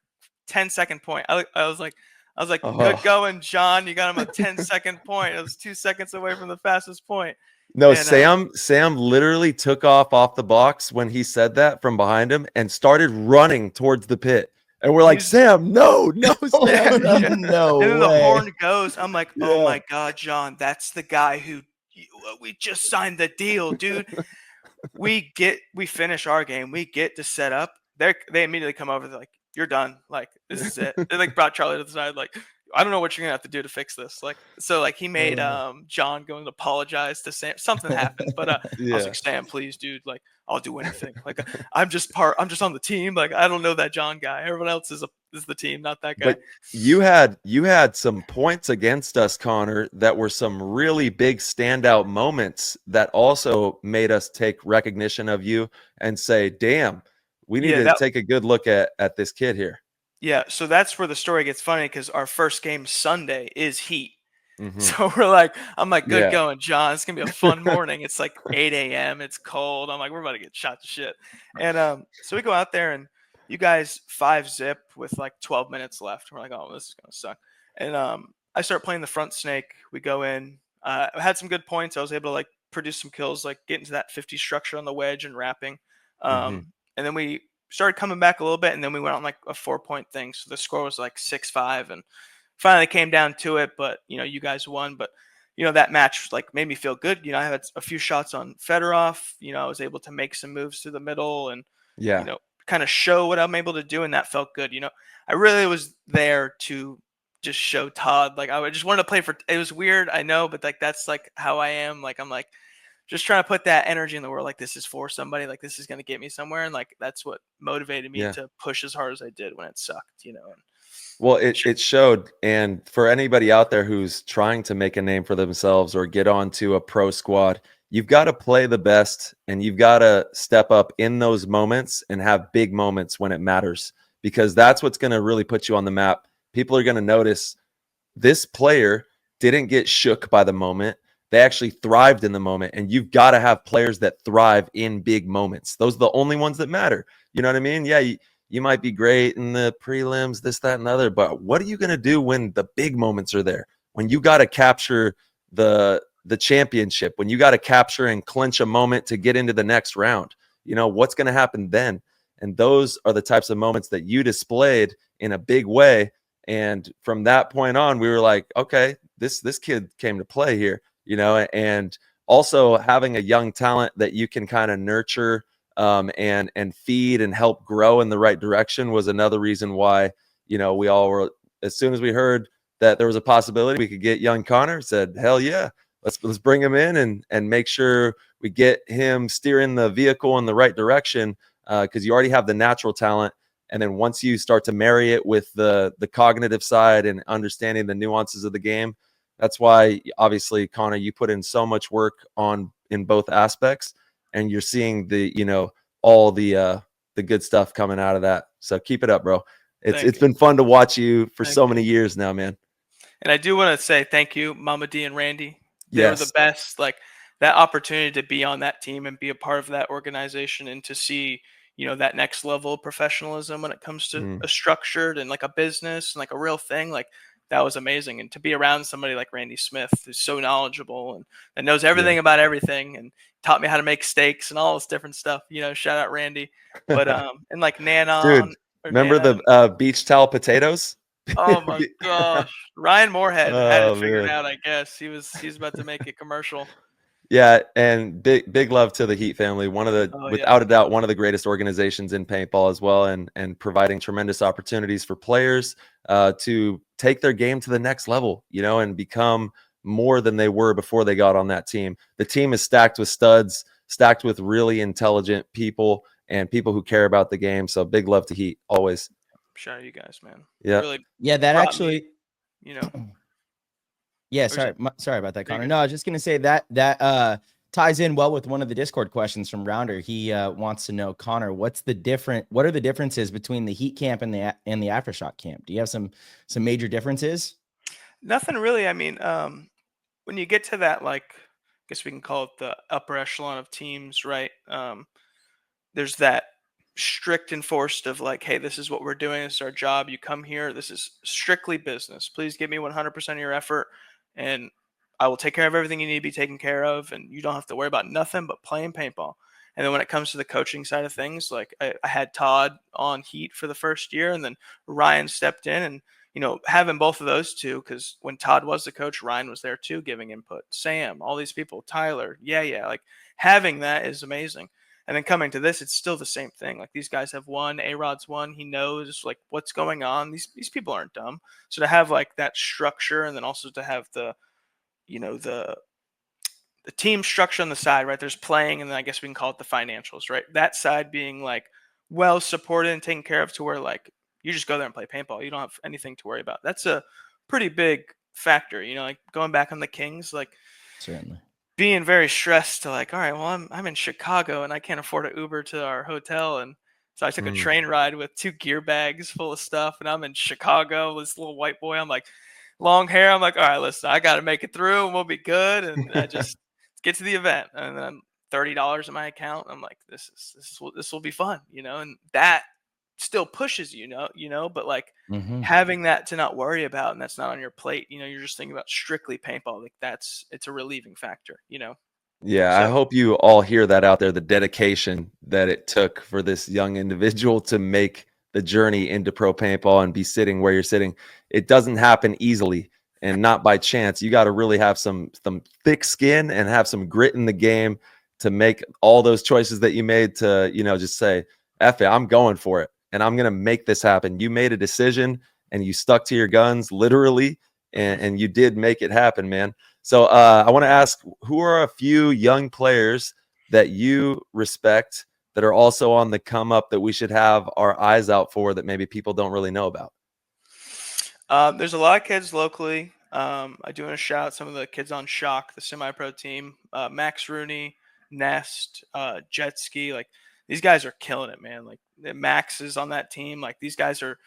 10-second point. I was like, Oh. good going, John. You got him a 10-second point. It was 2 seconds away from the fastest point. No, And, Sam literally took off the box when he said that from behind him and started running towards the pit. And we're like, He's- Sam, no, Sam. Yeah. No And then the way. horn goes. I'm like, oh Yeah. my God, John, that's the guy who we just signed the deal, dude. we finish our game. We get to set up. They immediately come over. They're like, you're done. Like, this is it. They like brought Charlie to the side. Like, I don't know what you're gonna have to do to fix this. Like, so like he made John go and apologize to Sam. Something happened, but I was like, Sam, please, dude. Like, I'll do anything. Like, I'm just on the team. Like, I don't know that John guy. Everyone else is the team, not that guy. But you had some points against us, Connor, that were some really big standout moments that also made us take recognition of you and say, damn, we need to take a good look at this kid here. Yeah, so that's where the story gets funny because our first game Sunday is Heat. Mhm. So I'm like, good Yeah. going, John. It's gonna be a fun morning. It's like 8 a.m. It's cold. I'm like, we're about to get shot to shit. And so we go out there and you guys 5-zip with like 12 minutes left. We're like, oh, this is gonna suck. And I start playing the front snake. We go in. I had some good points. I was able to like produce some kills, like get into that 50 structure on the wedge and wrapping. And then we started coming back a little bit, and then we went on like a 4-point thing. So the score was like 6-5, and finally came down to it. But you guys won. But that match like made me feel good. I had a few shots on Fedorov. I was able to make some moves through the middle, and kind of show what I'm able to do, and that felt good. I really was there to just show Todd. Like I just wanted to play for. It was weird, I know, but like that's like how I am. Like I'm like just trying to put that energy in the world. Like this is for somebody. Like this is going to get me somewhere, and like that's what motivated me to push as hard as I did when it sucked. And, well, it showed. And for anybody out there who's trying to make a name for themselves or get onto a pro squad, you've got to play the best, and you've got to step up in those moments and have big moments when it matters, because that's what's going to really put you on the map. People are going to notice this player didn't get shook by the moment. They actually thrived in the moment, and you've got to have players that thrive in big moments. Those are the only ones that matter. You know what I mean? Yeah, you might be great in the prelims, this, that, and the other, but what are you going to do when the big moments are there? When you got to capture the championship, when you got to capture and clinch a moment to get into the next round, what's going to happen then? And those are the types of moments that you displayed in a big way. And from that point on, we were like, okay, this kid came to play here, and also having a young talent that you can kind of nurture and feed and help grow in the right direction was another reason why, we all were, as soon as we heard that there was a possibility we could get young Connor, said, hell yeah, let's bring him in and make sure we get him steering the vehicle in the right direction, because you already have the natural talent. And then once you start to marry it with the cognitive side and understanding the nuances of the game, that's why obviously, Connor, you put in so much work in both aspects, and you're seeing all the good stuff coming out of that. So keep it up, bro. It's been fun to watch you for so many years now, man. And I do want to say thank you, Mama D and Randy. They were the best. Like that opportunity to be on that team and be a part of that organization, and to see that next level of professionalism when it comes to a structured and like a business and like a real thing, like that was amazing. And to be around somebody like Randy Smith, who's so knowledgeable and knows everything about everything, and taught me how to make steaks and all this different stuff, shout out Randy. But and like Nanon, dude, remember the beach towel potatoes? Oh my gosh, Ryan Moorhead had it figured out. I guess he's about to make a commercial. Yeah, and big love to the Heat family. Without a doubt, one of the greatest organizations in paintball as well, and providing tremendous opportunities for players to take their game to the next level, and become more than they were before they got on that team. The team is stacked with studs, stacked with really intelligent people and people who care about the game. So big love to Heat always. Shout out to you guys, man. Yeah, really that actually, me, Yeah, sorry about that, Connor. No, I was just gonna say that ties in well with one of the Discord questions from Rounder. He wants to know, Connor, what are the differences between the heat camp and the Aftershock camp? Do you have some major differences? Nothing really. I mean, when you get to that, like, I guess we can call it the upper echelon of teams, right? There's that strict enforced of like, hey, this is what we're doing. This is our job. You come here. This is strictly business. Please give me 100% of your effort, and I will take care of everything you need to be taken care of. And you don't have to worry about nothing but playing paintball. And then when it comes to the coaching side of things, like I had Todd on Heat for the first year, and then Ryan stepped in, and having both of those two, because when Todd was the coach, Ryan was there too, giving input. Sam, all these people, Tyler, yeah, like having that is amazing. And then coming to this, it's still the same thing. Like these guys have won, A-Rod's won. He knows like what's going on. These people aren't dumb. So to have like that structure, and then also to have the team structure on the side, right? There's playing, and then I guess we can call it the financials, right? That side being like well supported and taken care of to where like you just go there and play paintball. You don't have anything to worry about. That's a pretty big factor, like going back on the Kings, like Certainly. Being very stressed to like, all right, well, I'm in Chicago and I can't afford an Uber to our hotel. And so I took a train ride with 2 gear bags full of stuff, and I'm in Chicago, this little white boy. I'm like, long hair. I'm like, all right, listen, I got to make it through and we'll be good. And I just get to the event, and then $30 in my account. I'm like, this will be fun, and that still pushes but like having that to not worry about, and that's not on your plate, you're just thinking about strictly paintball, like it's a relieving factor. Yeah, I hope you all hear that out there, the dedication that it took for this young individual to make the journey into pro paintball and be sitting where you're sitting. It doesn't happen easily and not by chance. You got to really have some thick skin and have some grit in the game to make all those choices that you made to, just say, F it, I'm going for it. And I'm going to make this happen. You made a decision and you stuck to your guns literally, and you did make it happen, man. So I want to ask, who are a few young players that you respect that are also on the come up that we should have our eyes out for that maybe people don't really know about? There's a lot of kids locally. I do want to shout out some of the kids on Shock, the semi-pro team, Max Rooney, Nest, Jet Ski, like these guys are killing it, man. Like Max is on that team. Like these guys are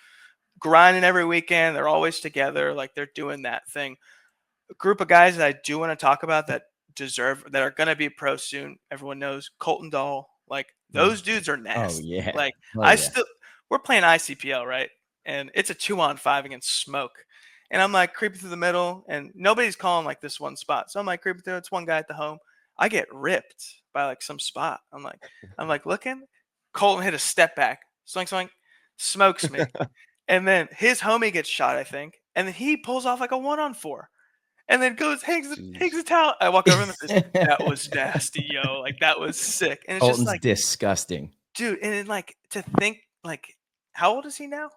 grinding every weekend. They're always together. Like they're doing that thing. A group of guys that I do want to talk about that are going to be pro soon. Everyone knows Colton Dahl. Like those dudes are nasty. Oh yeah. Like yeah. We're playing ICPL, right? And it's a 2-on-5 against Smoke. And I'm like creeping through the middle, and nobody's calling like this one spot. So I'm like creeping through. It's one guy at the home. I get ripped by like some spot. I'm like looking. Colton hit a step back, swing, smokes me, and then his homie gets shot, I think, and then he pulls off like a 1-on-4, and then hangs the towel. I walk over and that was nasty, yo. Like that was sick, and it's Colton's just like disgusting, dude. And then like to think like, how old is he now?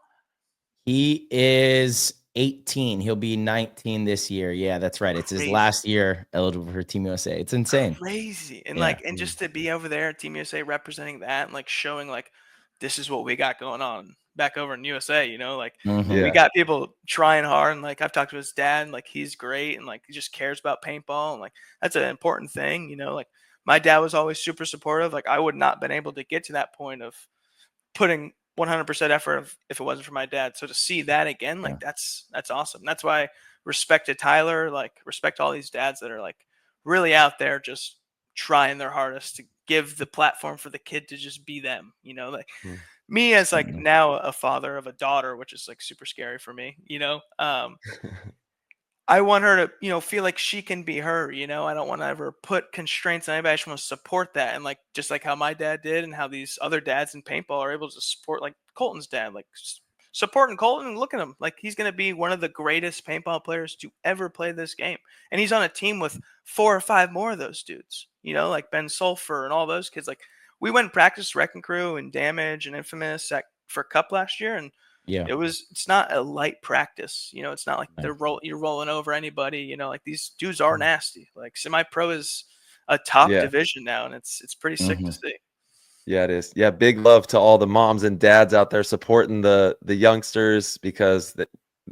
He is 18. He'll be 19 this year. Yeah, that's right. It's his last year eligible for Team USA. It's insane. Crazy. And and just to be over there at Team USA representing that and like showing like this is what we got going on back over in USA, like we got people trying hard, and like I've talked to his dad, and like he's great, and like he just cares about paintball, and like that's an important thing, like my dad was always super supportive. Like I would not have been able to get to that point of putting 100% effort if it wasn't for my dad. So to see that again, like that's awesome. That's why I respect to Tyler, like respect all these dads that are like really out there just trying their hardest to give the platform for the kid to just be them, like me as like now a father of a daughter, which is like super scary for me, I want her to, feel like she can be her, I don't want to ever put constraints on anybody. I just want to support that. And like, just like how my dad did and how these other dads in paintball are able to support like Colton's dad, like supporting Colton, and look at him. Like he's going to be one of the greatest paintball players to ever play this game. And he's on a team with 4 or 5 more of those dudes, like Ben Sulfur and all those kids. Like we went and practiced Wrecking Crew and Damage and Infamous for Cup last year. And it's not a light practice, it's not like you're rolling over anybody, like these dudes are nasty. Like semi-pro is a top division now, and it's pretty sick to see. Yeah, it is. Yeah, big love to all the moms and dads out there supporting the youngsters, because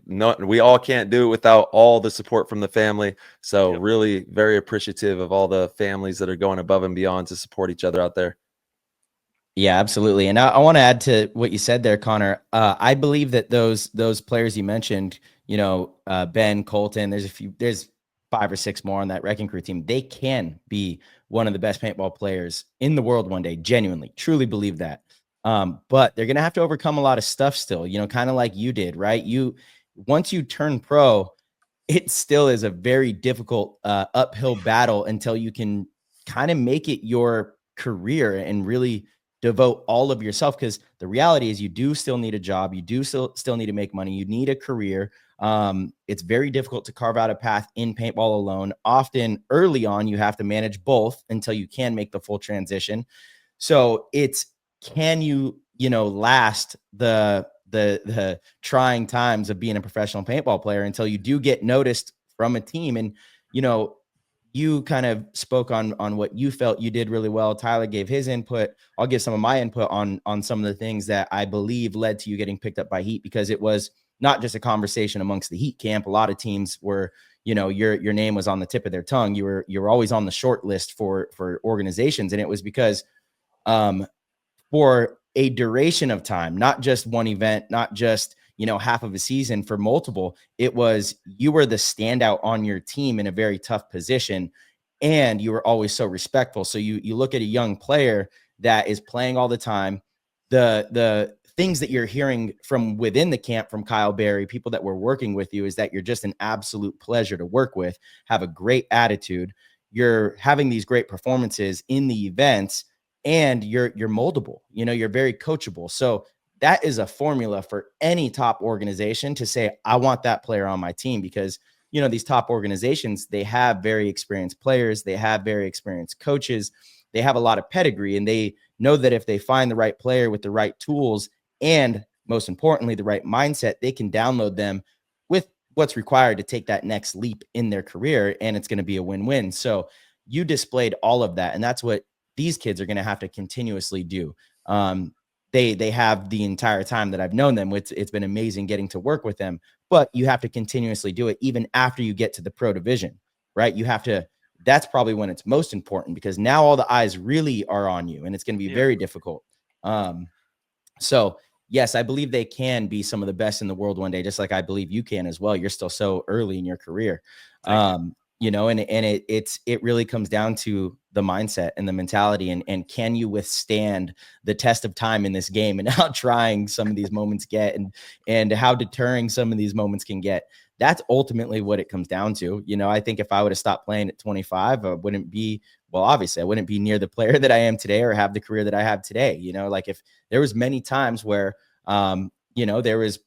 no, we all can't do it without all the support from the family. So Yep. really very appreciative of all the families that are going above and beyond to support each other out there. Yeah, absolutely. And I want to add to what you said there, Connor. I believe that those players you mentioned, Ben, Colton, there's 5 or 6 more on that wrecking crew team. They can be one of the best paintball players in the world one day. Genuinely, truly believe that. But they're gonna have to overcome a lot of stuff still. Kind of like you did, right? Once you turn pro, it still is a very difficult uphill battle until you can kind of make it your career and really devote all of yourself, because the reality is you do still need a job, you do still need to make money, you need a career. It's very difficult to carve out a path in paintball alone. Often early on you have to manage both until you can make the full transition. So it's, can you last the trying times of being a professional paintball player until you do get noticed from a team. And you kind of spoke on what you felt you did really well. Tyler gave his input. I'll give some of my input on some of the things that I believe led to you getting picked up by Heat, because it was not just a conversation amongst the Heat camp. A lot of teams were, your name was on the tip of their tongue. You were always on the short list for organizations. And it was because for a duration of time, not just one event, not just, half of a season, for multiple, it was, you were the standout on your team in a very tough position. And you were always so respectful. So you look at a young player that is playing all the time, the things that you're hearing from within the camp, from Kyle Berry, people that were working with you, is that you're just an absolute pleasure to work with, have a great attitude. You're having these great performances in the events, and you're moldable, you're very coachable. So that is a formula for any top organization to say, I want that player on my team, because, these top organizations, they have very experienced players, they have very experienced coaches, they have a lot of pedigree, and they know that if they find the right player with the right tools, and most importantly, the right mindset, they can download them with what's required to take that next leap in their career. And it's going to be a win-win. So you displayed all of that. And that's what these kids are going to have to continuously do. They have the entire time that I've known them. It's been amazing getting to work with them, but you have to continuously do it even after you get to the pro division, right? You have to, that's probably when it's most important, because now all the eyes really are on you, and it's going to be very difficult. So yes, I believe they can be some of the best in the world one day, just like I believe you can as well. You're still so early in your career. And it really comes down to the mindset and the mentality, and can you withstand the test of time in this game, and how trying some of these moments get, and how deterring some of these moments can get. That's ultimately what it comes down to. I think if I would have stopped playing at 25, obviously I wouldn't be near the player that I am today, or have the career that I have today. Like, if there was many times where, there was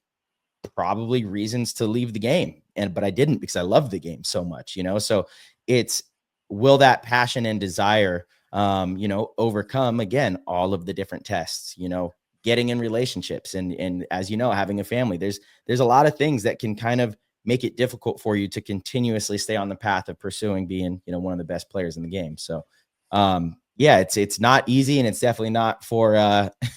probably reasons to leave the game, but I didn't, because I love the game so much, so it's, will that passion and desire, overcome, again, all of the different tests, getting in relationships, and as having a family. There's a lot of things that can kind of make it difficult for you to continuously stay on the path of pursuing being, one of the best players in the game. So, it's not easy, and it's definitely not for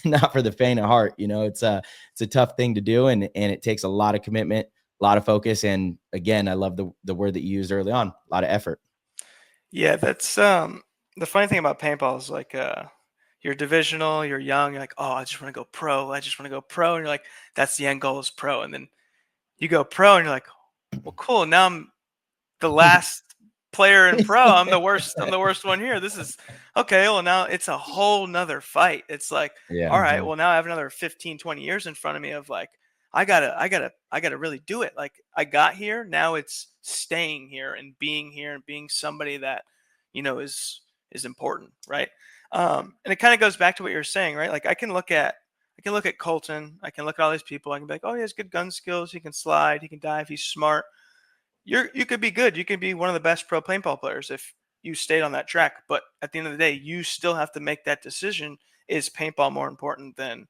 not for the faint of heart. It's a tough thing to do, and it takes a lot of commitment, a lot of focus, and again, I love the word that you used early on, a lot of effort. Yeah, that's the funny thing about paintball is, like, you're divisional, you're young, you're like, oh, I just want to go pro, and you're like, that's the end goal, is pro, and then you go pro, and you're like, well, cool, now I'm the last player in pro. I'm the worst one here. This is okay. Well, now it's a whole nother fight. It's like, all right, well, now I have another 15, 20 years in front of me of, like, I gotta really do it. Like, I got here. Now it's staying here and being somebody that, is important. Right. And it kind of goes back to what you're saying, right? Like, I can look at Colton. I can look at all these people. I can be like, oh, he has good gun skills. He can slide. He can dive. He's smart. You could be good. You could be one of the best pro paintball players if you stayed on that track. But at the end of the day, you still have to make that decision. Is paintball more important than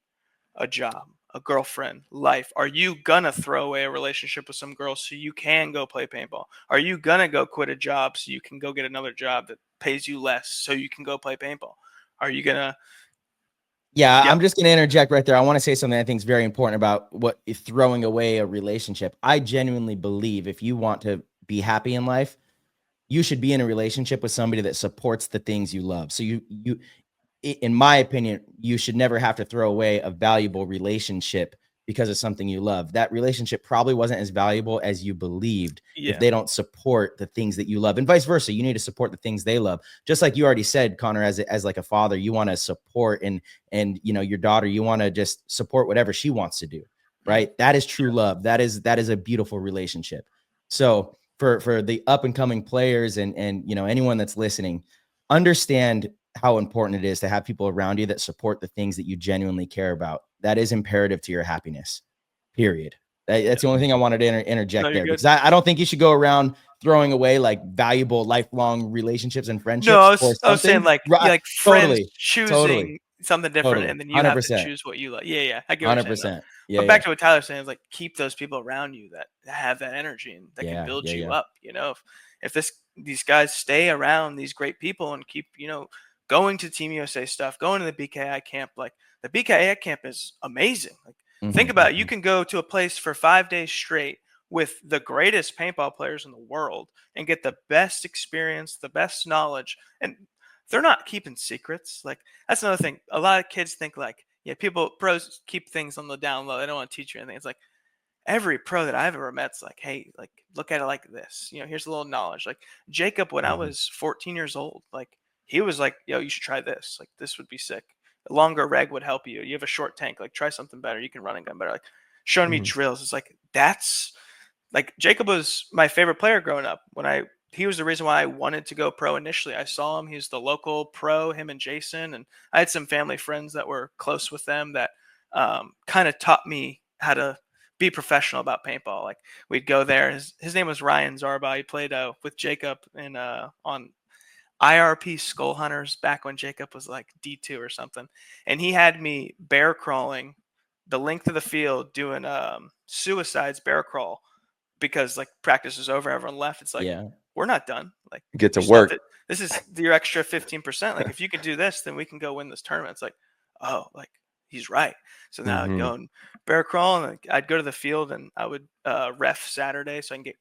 a job, a girlfriend, life? Are you going to throw away a relationship with some girl so you can go play paintball? Are you going to go quit a job so you can go get another job that pays you less so you can go play paintball? Are you going to Yeah, Yep. I'm just going to interject right there. I want to say something I think is very important about what throwing away a relationship. I genuinely believe if you want to be happy in life, you should be in a relationship with somebody that supports the things you love. So in my opinion, you should never have to throw away a valuable relationship because of something you love. That relationship probably wasn't as valuable as you believed if Yeah. they don't support the things that you love, and vice versa. You need to support the things they love. Just like you already said, Connor, as like a father, you want to support and your daughter, you want to just support whatever she wants to do. Right. That is true love. That is a beautiful relationship. So for the up and coming players and anyone that's listening, understand how important it is to have people around you that support the things that you genuinely care about. That is imperative to your happiness, period. That's the only thing I wanted to interject No, you're there, good. because I don't think you should go around throwing away like valuable lifelong relationships and No, friendships for I was saying something. like friends Totally, choosing something different, totally, and then you have to 100%, choose what you like. Yeah, I get what you're saying though. 100%. Yeah, But yeah, back to what Tyler's saying is like keep those people around you that have that energy and that can yeah, build yeah, you yeah. up. If these guys stay around these great people and keep going to Team USA stuff, going to the BKI camp, like the BKI camp is amazing. Like think about it, you can go to a place for 5 days straight with the greatest paintball players in the world and get the best experience, the best knowledge, and they're not keeping secrets. Like that's another thing. A lot of kids think like, yeah, pros keep things on the down low. They don't want to teach you anything. It's like every pro that I've ever met's like, hey, like look at it like this. Here's a little knowledge. Like Jacob, when I was 14 years old, like he was like, yo, you should try this. Like this would be sick. A longer reg would help you. You have a short tank. Like try something better. You can run and gun better. Like showing me drills. It's like that's like Jacob was my favorite player growing up. He was the reason why I wanted to go pro initially. I saw him; he's the local pro. Him and Jason, and I had some family friends that were close with them that kind of taught me how to be professional about paintball. Like we'd go there. His name was Ryan Zarba. He played with Jacob in on IRP Skull Hunters back when Jacob was like D2 or something, and he had me bear crawling the length of the field doing suicides bear crawl because like practice is over, everyone left. It's like Yeah. we're not done. Like Get to you still have work. this is your extra 15%. Like if you could do this, then we can go win this tournament. It's like, oh, like he's right. So now I'd go and bear crawl, and like, I'd go to the field and I would ref Saturday so I can get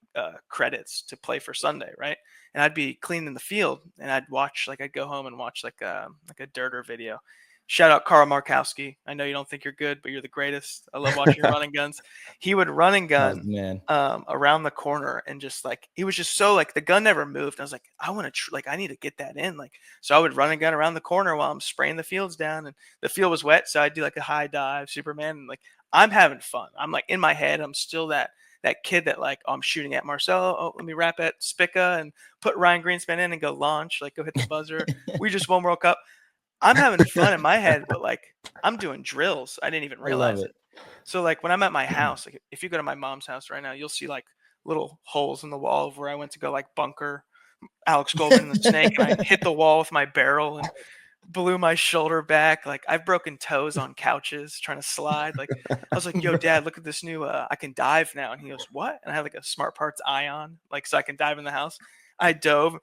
credits to play for Sunday, right? And I'd be cleaning the field and I'd go home and watch like a dirter video. Shout out Carl Markowski. I know you don't think you're good, but you're the greatest. I love watching your running guns. He would run and gun Man. around the corner, and just like he was just so like the gun never moved. I was like, I want to I need to get that in. Like so, I would run and gun around the corner while I'm spraying the fields down, and the field was wet, so I'd do like a high dive, Superman, and like I'm having fun. I'm like in my head, I'm still that kid that like I'm shooting at Marcelo. Oh, let me wrap at Spica and put Ryan Greenspan in and go launch, like go hit the buzzer. We just won World Cup. I'm having fun in my head, but like I'm doing drills. I didn't even I love realize it. So like when I'm at my house, like if you go to my mom's house right now, you'll see like little holes in the wall of where I went to go like bunker Alex Goldman and the snake, and I hit the wall with my barrel and blew my shoulder back. Like I've broken toes on couches trying to slide. Like I was like, yo, Dad, look at this new I can dive now. And he goes, what? And I have like a Smart Parts Ion, like so I can dive in the house. I dove,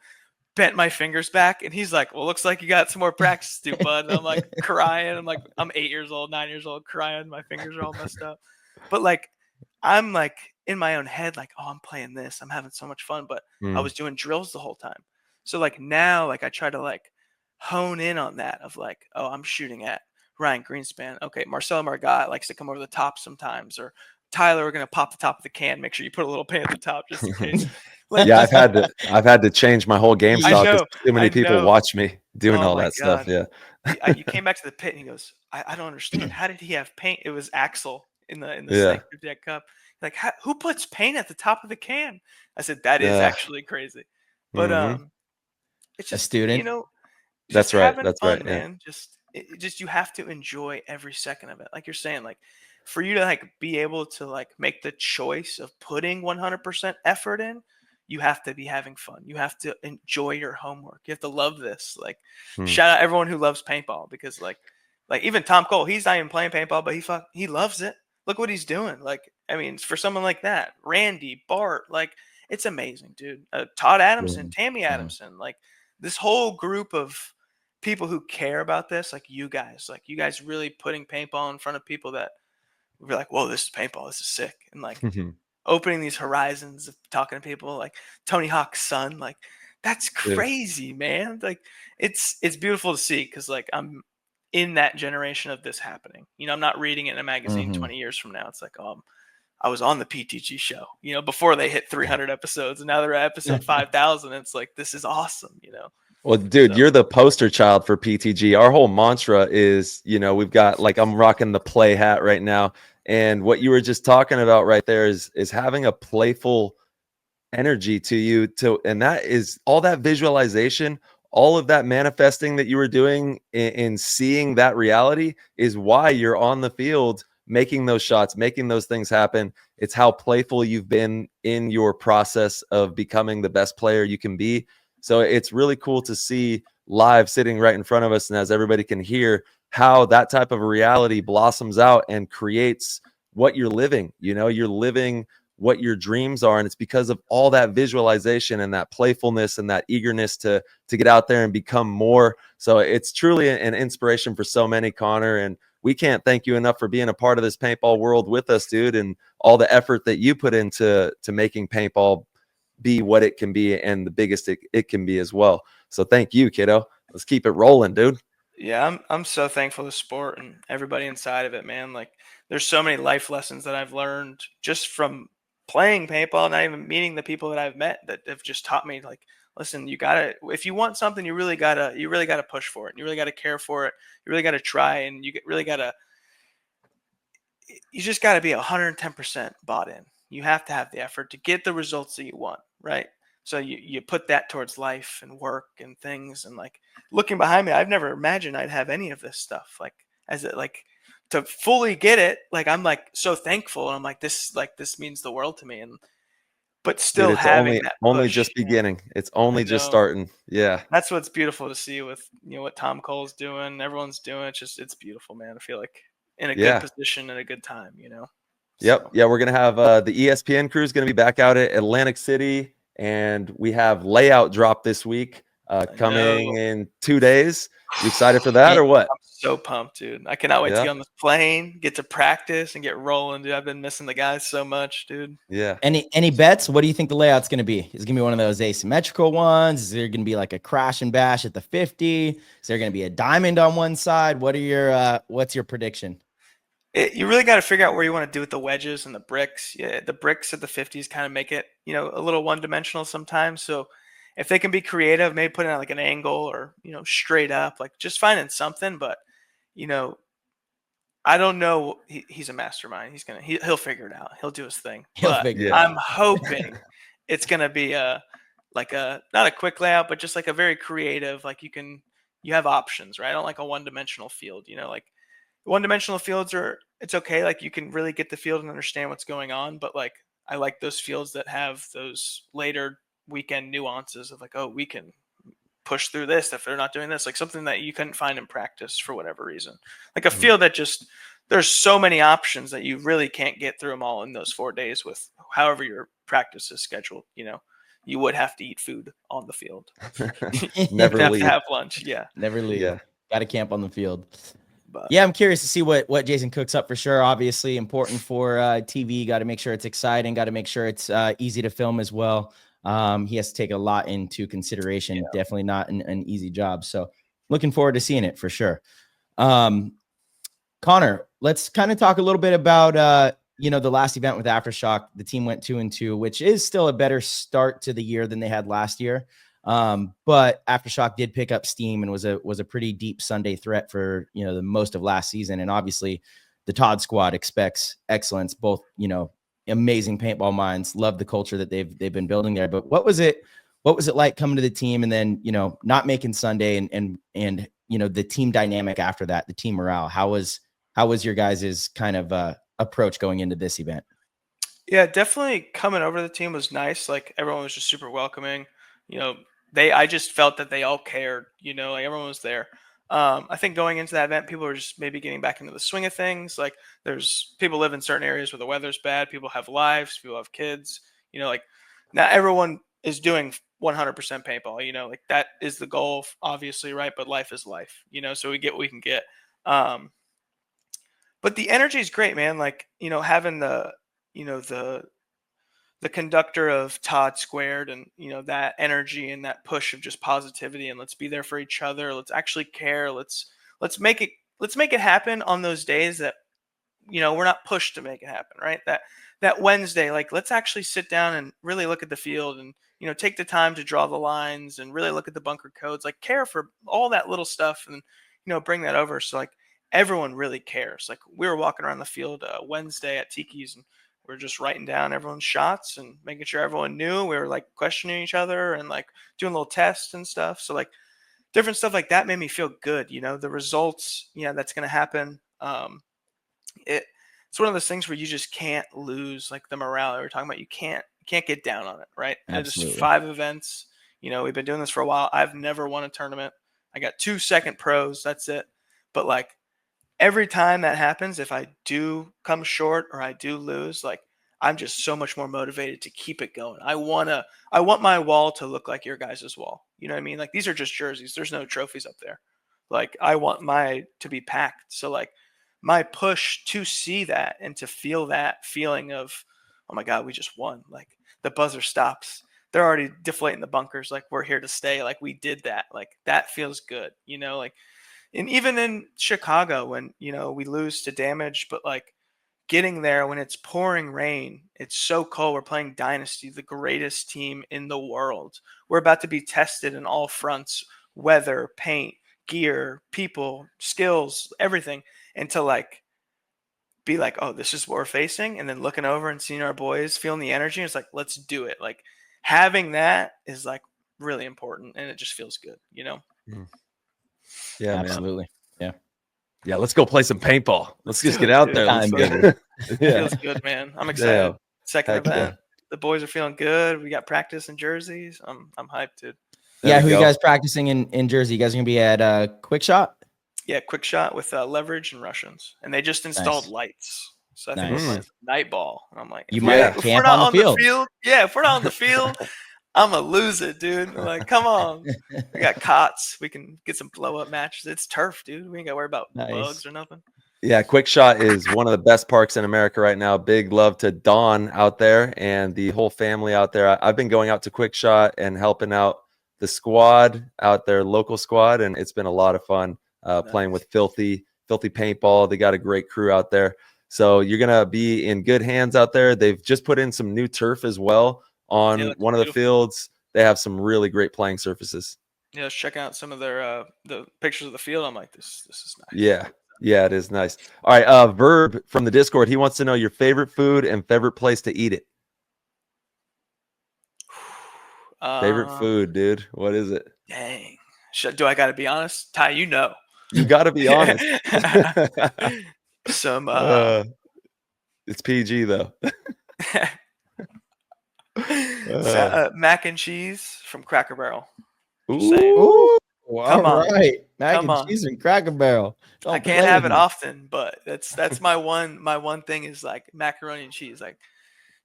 bent my fingers back, and he's like, well, looks like you got some more practice to do, bud. And I'm like crying. I'm 8 years old, 9 years old, crying. My fingers are all messed up. But like I'm like in my own head, like, oh, I'm playing this. I'm having so much fun. But I was doing drills the whole time. So like now, like I try to like hone in on that of like, oh, I'm shooting at Ryan Greenspan. Okay, Marcelo Margot likes to come over the top sometimes, or Tyler, we're gonna pop the top of the can. Make sure you put a little paint at the top just in case. Like, Yeah, I've had to change my whole game I style because know, too many I people know. watch me doing Oh all my that stuff. God. Yeah. You came back to the pit and he goes, I don't understand. How did he have paint? It was Axel in the Yeah. Snake 50 Cup. Like, who puts paint at the top of the can? I said, that is Yeah. actually crazy. But it's A just student. just That's right. having That's fun, right. Yeah. man. Just you have to enjoy every second of it. Like you're saying, like for you to like be able to like make the choice of putting 100% effort in, you have to be having fun. You have to enjoy your homework. You have to love this. Like shout out everyone who loves paintball, because like even Tom Cole, he's not even playing paintball, but he loves it. Look what he's doing. Like, I mean, for someone like that, Randy, Bart, like it's amazing, dude. Todd Adamson, Tammy Adamson, like this whole group of people who care about this, like you guys really putting paintball in front of people that would be like, whoa, this is paintball, this is sick. And like opening these horizons of talking to people like Tony Hawk's son, like that's crazy, man. Like it's beautiful to see, because like I'm in that generation of this happening. I'm not reading it in a magazine 20 years from now. It's like, I was on the PTG show, before they hit 300 episodes, and now they're at episode 5,000. It's like, this is awesome, Well, dude, So- you're the poster child for PTG. Our whole mantra is, we've got, like, I'm rocking the play hat right now. And what you were just talking about right there is having a playful energy to you, and that is all that visualization, all of that manifesting that you were doing in seeing that reality is why you're on the field making those shots, making those things happen. It's how playful you've been in your process of becoming the best player you can be. So it's really cool to see live sitting right in front of us, and as everybody can hear, how that type of reality blossoms out and creates what you're living. You're living what your dreams are, and it's because of all that visualization and that playfulness and that eagerness to get out there and become more. So it's truly an inspiration for so many, Connor, and we can't thank you enough for being a part of this paintball world with us, dude, and all the effort that you put into making paintball be what it can be and the biggest it can be as well. So thank you, kiddo. Let's keep it rolling, dude. Yeah, I'm so thankful to sport and everybody inside of it, man. Like, there's so many life lessons that I've learned just from playing paintball, not even meeting the people that I've met that have just taught me, like, listen, if you want something, you really gotta push for it. You really gotta care for it. You really gotta try, and you just gotta be 110% bought in. You have to have the effort to get the results that you want, right? So you put that towards life and work and things. And like, looking behind me, I've never imagined I'd have any of this stuff. Like, to fully get it, like, I'm like so thankful, and I'm like, this means the world to me. But still, dude, it's having that only push, just beginning. It's only just starting. Yeah. That's what's beautiful to see with what Tom Cole's doing, everyone's doing. It's beautiful, man. I feel like in a good position at a good time, Yep. So. Yeah, we're gonna have the ESPN crew is gonna be back out at Atlantic City, and we have layout drop this week coming in 2 days. You excited for that or what? I'm so pumped, dude. I cannot wait to get on this plane, get to practice, and get rolling, dude. I've been missing the guys so much, dude. Yeah. Any bets? What do you think the layout's going to be? Is it going to be one of those asymmetrical ones? Is there going to be like a crash and bash at the 50? Is there going to be a diamond on one side? What's your prediction? You really got to figure out where you want to do with the wedges and the bricks. Yeah, the bricks at the 50s kind of make it, a little one-dimensional sometimes. So if they can be creative, maybe put in like an angle or, straight up, like just finding something. But, I don't know. He's a mastermind. He'll figure it out. He'll do his thing. I'm hoping it's going to be not a quick layout, but just like a very creative, like you have options, right? I don't like a one-dimensional field, like one-dimensional fields it's okay. Like, you can really get the field and understand what's going on. But like, I like those fields that have those later weekend nuances of like, oh, we can push through this if they're not doing this, like something that you couldn't find in practice for whatever reason. Like a field that there's so many options that you really can't get through them all in those 4 days with however your practice is scheduled. You would have to eat food on the field. Never have leave. to have lunch. Yeah. Never leave. Yeah. Got to camp on the field. But yeah, I'm curious to see what Jason cooks up for sure. Obviously important for TV. Got to make sure it's exciting. Got to make sure it's easy to film as well. He has to take a lot into consideration. Yeah. Definitely not an easy job. So looking forward to seeing it for sure. Connor, let's kind of talk a little bit about, the last event with Aftershock. The team went 2-2, which is still a better start to the year than they had last year. But Aftershock did pick up steam and was a pretty deep Sunday threat for, the most of last season. And obviously the Todd squad expects excellence, both, amazing paintball minds, love the culture that they've been building there. But what was it like coming to the team and then, not making Sunday and the team dynamic after that, the team morale? How was your guys' kind of approach going into this event? Yeah, definitely coming over to the team was nice. Like, everyone was just super welcoming. I just felt that they all cared, like everyone was there. I think going into that event, people were just maybe getting back into the swing of things. Like, there's people live in certain areas where the weather's bad. People have lives, people have kids, like not everyone is doing 100% paintball. Like that is the goal, obviously, right? But life is life, so we get what we can get. But the energy is great, man. Like, having the conductor of Todd Squared, and that energy and that push of just positivity, and let's be there for each other. Let's actually care. Let's make it happen on those days that we're not pushed to make it happen, right? That Wednesday, like, let's actually sit down and really look at the field, and take the time to draw the lines and really look at the bunker codes, like care for all that little stuff, and bring that over. So like everyone really cares. Like we were walking around the field Wednesday at Tiki's, and we were just writing down everyone's shots and making sure everyone knew. We were like questioning each other and like doing little tests and stuff. So like different stuff like that made me feel good. The results, that's going to happen. It's one of those things where you just can't lose like the morale that we're talking about. You can't get down on it, right? Absolutely. Just 5 events. We've been doing this for a while. I've never won a tournament. I got 2 second pros. That's it. But like every time that happens, if I do come short or I do lose, like I'm just so much more motivated to keep it going. I want my wall to look like your guys' wall. You know what I mean? Like these are just jerseys. There's no trophies up there. Like I want my to be packed. So like my push to see that and to feel that feeling of, oh my God, we just won. Like the buzzer stops. They're already deflating the bunkers. Like we're here to stay. Like we did that. Like that feels good. Like, and even in Chicago when, we lose to Damage, but like getting there when it's pouring rain, it's so cold. We're playing Dynasty, the greatest team in the world. We're about to be tested in all fronts, weather, paint, gear, people, skills, everything. And to like be like, oh, this is what we're facing, and then looking over and seeing our boys, feeling the energy, it's like, let's do it. Like having that is like really important, and it just feels good, Yeah, Absolutely. Man. Yeah. Let's go play some paintball. Let's just get out there. Feels good, man. I'm excited. Second event. The boys are feeling good. We got practice in jerseys. I'm hyped, dude. Who you guys practicing in Jersey? You guys are gonna be at Quick Shot? Yeah, Quick Shot with Leverage and Russians, and they just installed lights. So I think we're playing night ball. And I'm like, you might camp on the field. Yeah, if we're not on the field, I'm gonna lose it, dude. Like, come on. We got cots. We can get some blow up matches. It's turf, dude. We ain't gotta worry about bugs or nothing. Yeah, Quick Shot is one of the best parks in America right now. Big love to Dawn out there and the whole family out there. I've been going out to Quick Shot and helping out the squad out there, local squad, and it's been a lot of fun playing with Filthy Paintball. They got a great crew out there. So you're going to be in good hands out there. They've just put in some new turf as well on one of the fields. They have some really great playing surfaces. Yeah, let's check out some of their the pictures of the field. I'm like, this is nice. Yeah, it is nice. All right, Verb from the Discord, he wants to know your favorite food and favorite place to eat it. Favorite food, dude. What is it? Dang. Do I got to be honest? Ty, you know. You got to be honest. Some it's PG though. Mac and cheese from Cracker Barrel. Ooh, come on. Right. Mac and cheese and Cracker Barrel. I can't have it often, but that's my one thing is like macaroni and cheese. Like,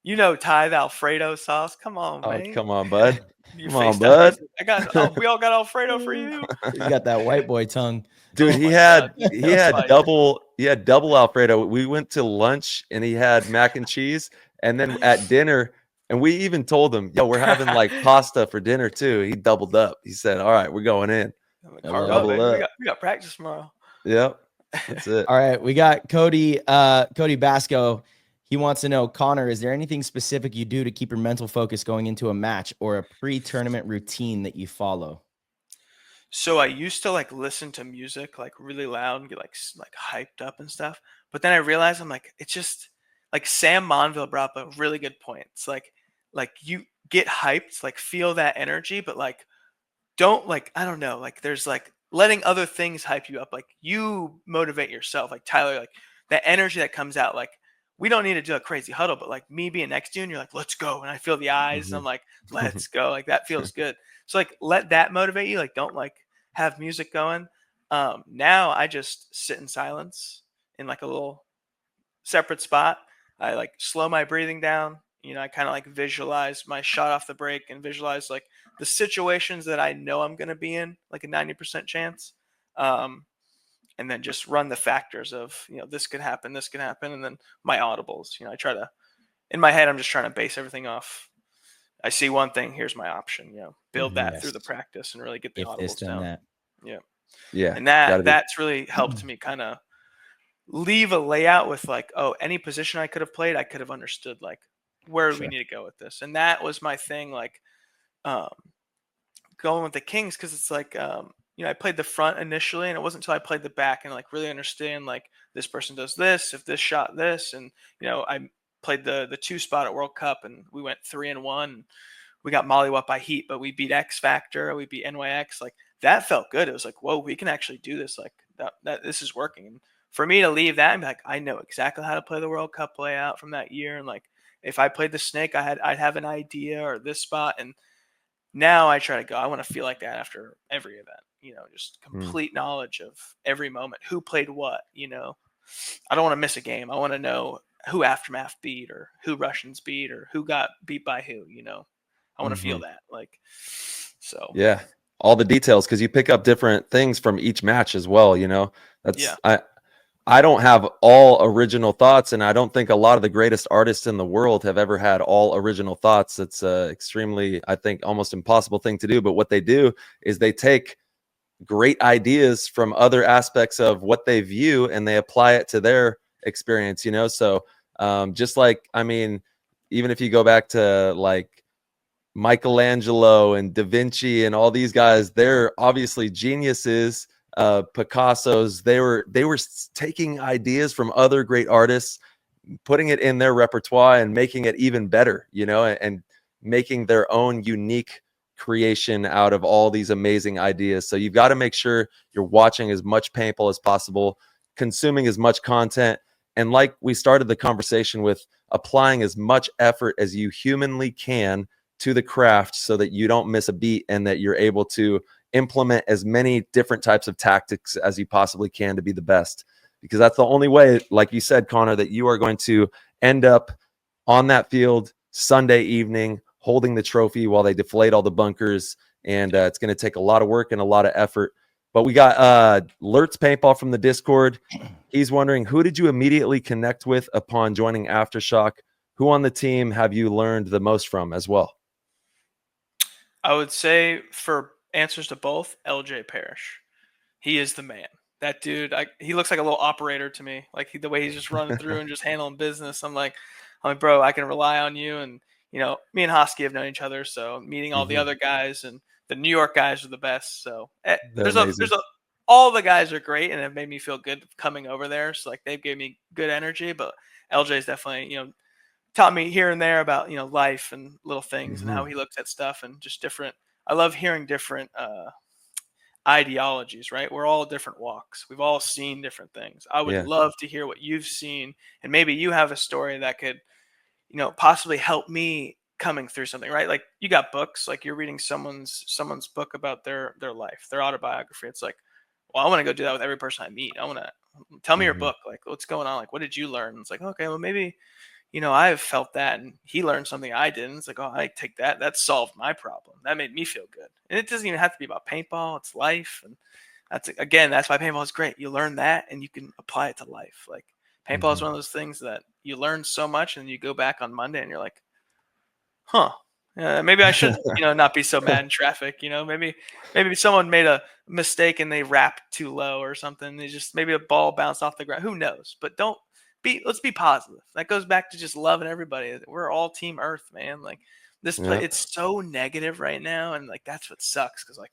Ty, the Alfredo sauce. Come on, man. Come on, bud. Come on, bud. We all got Alfredo for you. You got that white boy tongue. Dude, he had double Alfredo. We went to lunch and he had mac and cheese, and then at dinner, and we even told him, yo, we're having like pasta for dinner too. He doubled up. He said, all right, we're going in. We got practice tomorrow. Yep. That's it. All right. We got Cody Basco. He wants to know, Connor, is there anything specific you do to keep your mental focus going into a match or a pre-tournament routine that you follow? So I used to like listen to music like really loud and get like hyped up and stuff. But then I realized I'm like, it's just like Sam Monville brought up a really good point. It's like you get hyped, like feel that energy, but like don't like, I don't know, like there's like letting other things hype you up. Like you motivate yourself. Like Tyler, like that energy that comes out, like we don't need to do a crazy huddle, but like me being next to you and you're like, let's go. And I feel the eyes and I'm like, let's go. Like that feels good. So like, let that motivate you. Like, don't like have music going. Now I just sit in silence in like a little separate spot. I like slow my breathing down, You know, I kind of like visualize my shot off the break and visualize like the situations that I know I'm going to be in, like a 90% chance. And then just run the factors of, you know, this could happen. And then my audibles, you know, I try to, in my head, I'm just trying to base everything off. I see one thing, here's my option, you know, build that through the practice and really get the If this, audibles then down. that. Yeah. Yeah. And gotta be- that's really helped me kind of leave a layout with like, oh, any position I could have played, I could have understood like where do we need to go with this. And that was my thing, like going with the Kings, because it's like you know, I played the front initially, and it wasn't until I played the back and like really understand like this person does this, if this shot this, and you know, I played the 2 spot at World Cup, and we went 3-1. We got mollywhopped by Heat, but we beat X Factor, we beat NYX. Like that felt good. It was like, whoa, we can actually do this. Like that this is working. And for me to leave that and be like, I know exactly how to play the World Cup layout from that year, and like if I played the snake, I'd have an idea, or this spot. And now I try to go, I want to feel like that after every event, you know, just complete knowledge of every moment, who played what, you know. I don't want to miss a game. I want to know who Aftermath beat, or who Russians beat, or who got beat by who, you know. I want to feel that, like, so. Yeah, all the details, because you pick up different things from each match as well, you know. That's I don't have all original thoughts, and I don't think a lot of the greatest artists in the world have ever had all original thoughts. It's a extremely, I think, almost impossible thing to do. But what they do is they take great ideas from other aspects of what they view and they apply it to their experience, you know. So just like, I mean, even if you go back to like Michelangelo and Da Vinci and all these guys, they're obviously geniuses. Picasso's, they were taking ideas from other great artists, putting it in their repertoire and making it even better, you know, and making their own unique creation out of all these amazing ideas. So you've got to make sure you're watching as much paintball as possible, consuming as much content, and like we started the conversation with, applying as much effort as you humanly can to the craft so that you don't miss a beat and that you're able to implement as many different types of tactics as you possibly can to be the best, because that's the only way, like you said, Connor, that you are going to end up on that field Sunday evening holding the trophy while they deflate all the bunkers. And it's going to take a lot of work and a lot of effort. But we got Lert's Paintball from the Discord. He's wondering, who did you immediately connect with upon joining Aftershock? Who on the team have you learned the most from as well? I would say, for answers to both, LJ Parrish. He is the man. That dude, he looks like a little operator to me. Like the way he's just running through and just handling business. I'm like, bro, I can rely on you. And you know, me and Hosky have known each other, so meeting all the other guys, and the New York guys are the best. So all the guys are great, and it made me feel good coming over there. So like they've gave me good energy, but LJ's definitely, you know, taught me here and there about, you know, life and little things and how he looks at stuff, and just different. I love hearing different ideologies, right? We're all different walks. We've all seen different things. I would love to hear what you've seen, and maybe you have a story that could, you know, possibly help me coming through something, right? Like you got books, like you're reading someone's book about their life, their autobiography. It's like, well, I want to go do that with every person I meet. I want to tell me your book, like what's going on, like what did you learn? It's like, okay, well maybe, you know, I've felt that, and he learned something I didn't. It's like, oh, I take that. That solved my problem. That made me feel good. And it doesn't even have to be about paintball. It's life. And that's why paintball is great. You learn that and you can apply it to life. Like paintball is one of those things that you learn so much, and you go back on Monday and you're like, maybe I should, you know, not be so mad in traffic. You know, maybe someone made a mistake and they wrapped too low or something. They just, maybe a ball bounced off the ground. Who knows? But let's be positive. That goes back to just loving everybody. We're all Team Earth, man. Like this play, it's so negative right now, and like that's what sucks. Because like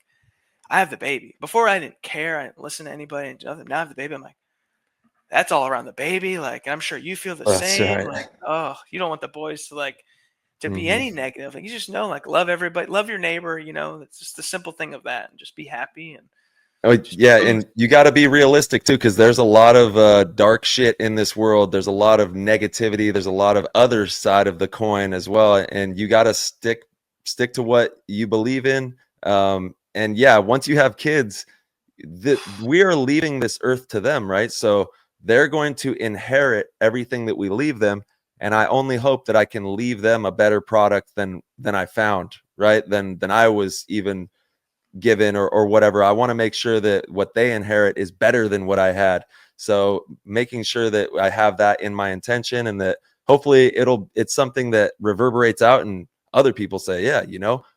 I have the baby. Before I didn't care. I didn't listen to anybody. And nothing. Now I have the baby. I'm like, that's all around the baby. Like I'm sure you feel the same. Right. Like, oh, you don't want the boys to be any negative. Like you just know, like love everybody, love your neighbor. You know, it's just the simple thing of that, and just be happy. And and you got to be realistic too, because there's a lot of dark shit in this world. There's a lot of negativity. There's a lot of other side of the coin as well, and you got to stick to what you believe in. And yeah, once you have kids, we are leaving this earth to them, right? So they're going to inherit everything that we leave them, And I only hope that I can leave them a better product than I found, right? Than I was even given or whatever. I want to make sure that what they inherit is better than what I had. So making sure that I have that in my intention, and that hopefully it's something that reverberates out and other people say, yeah,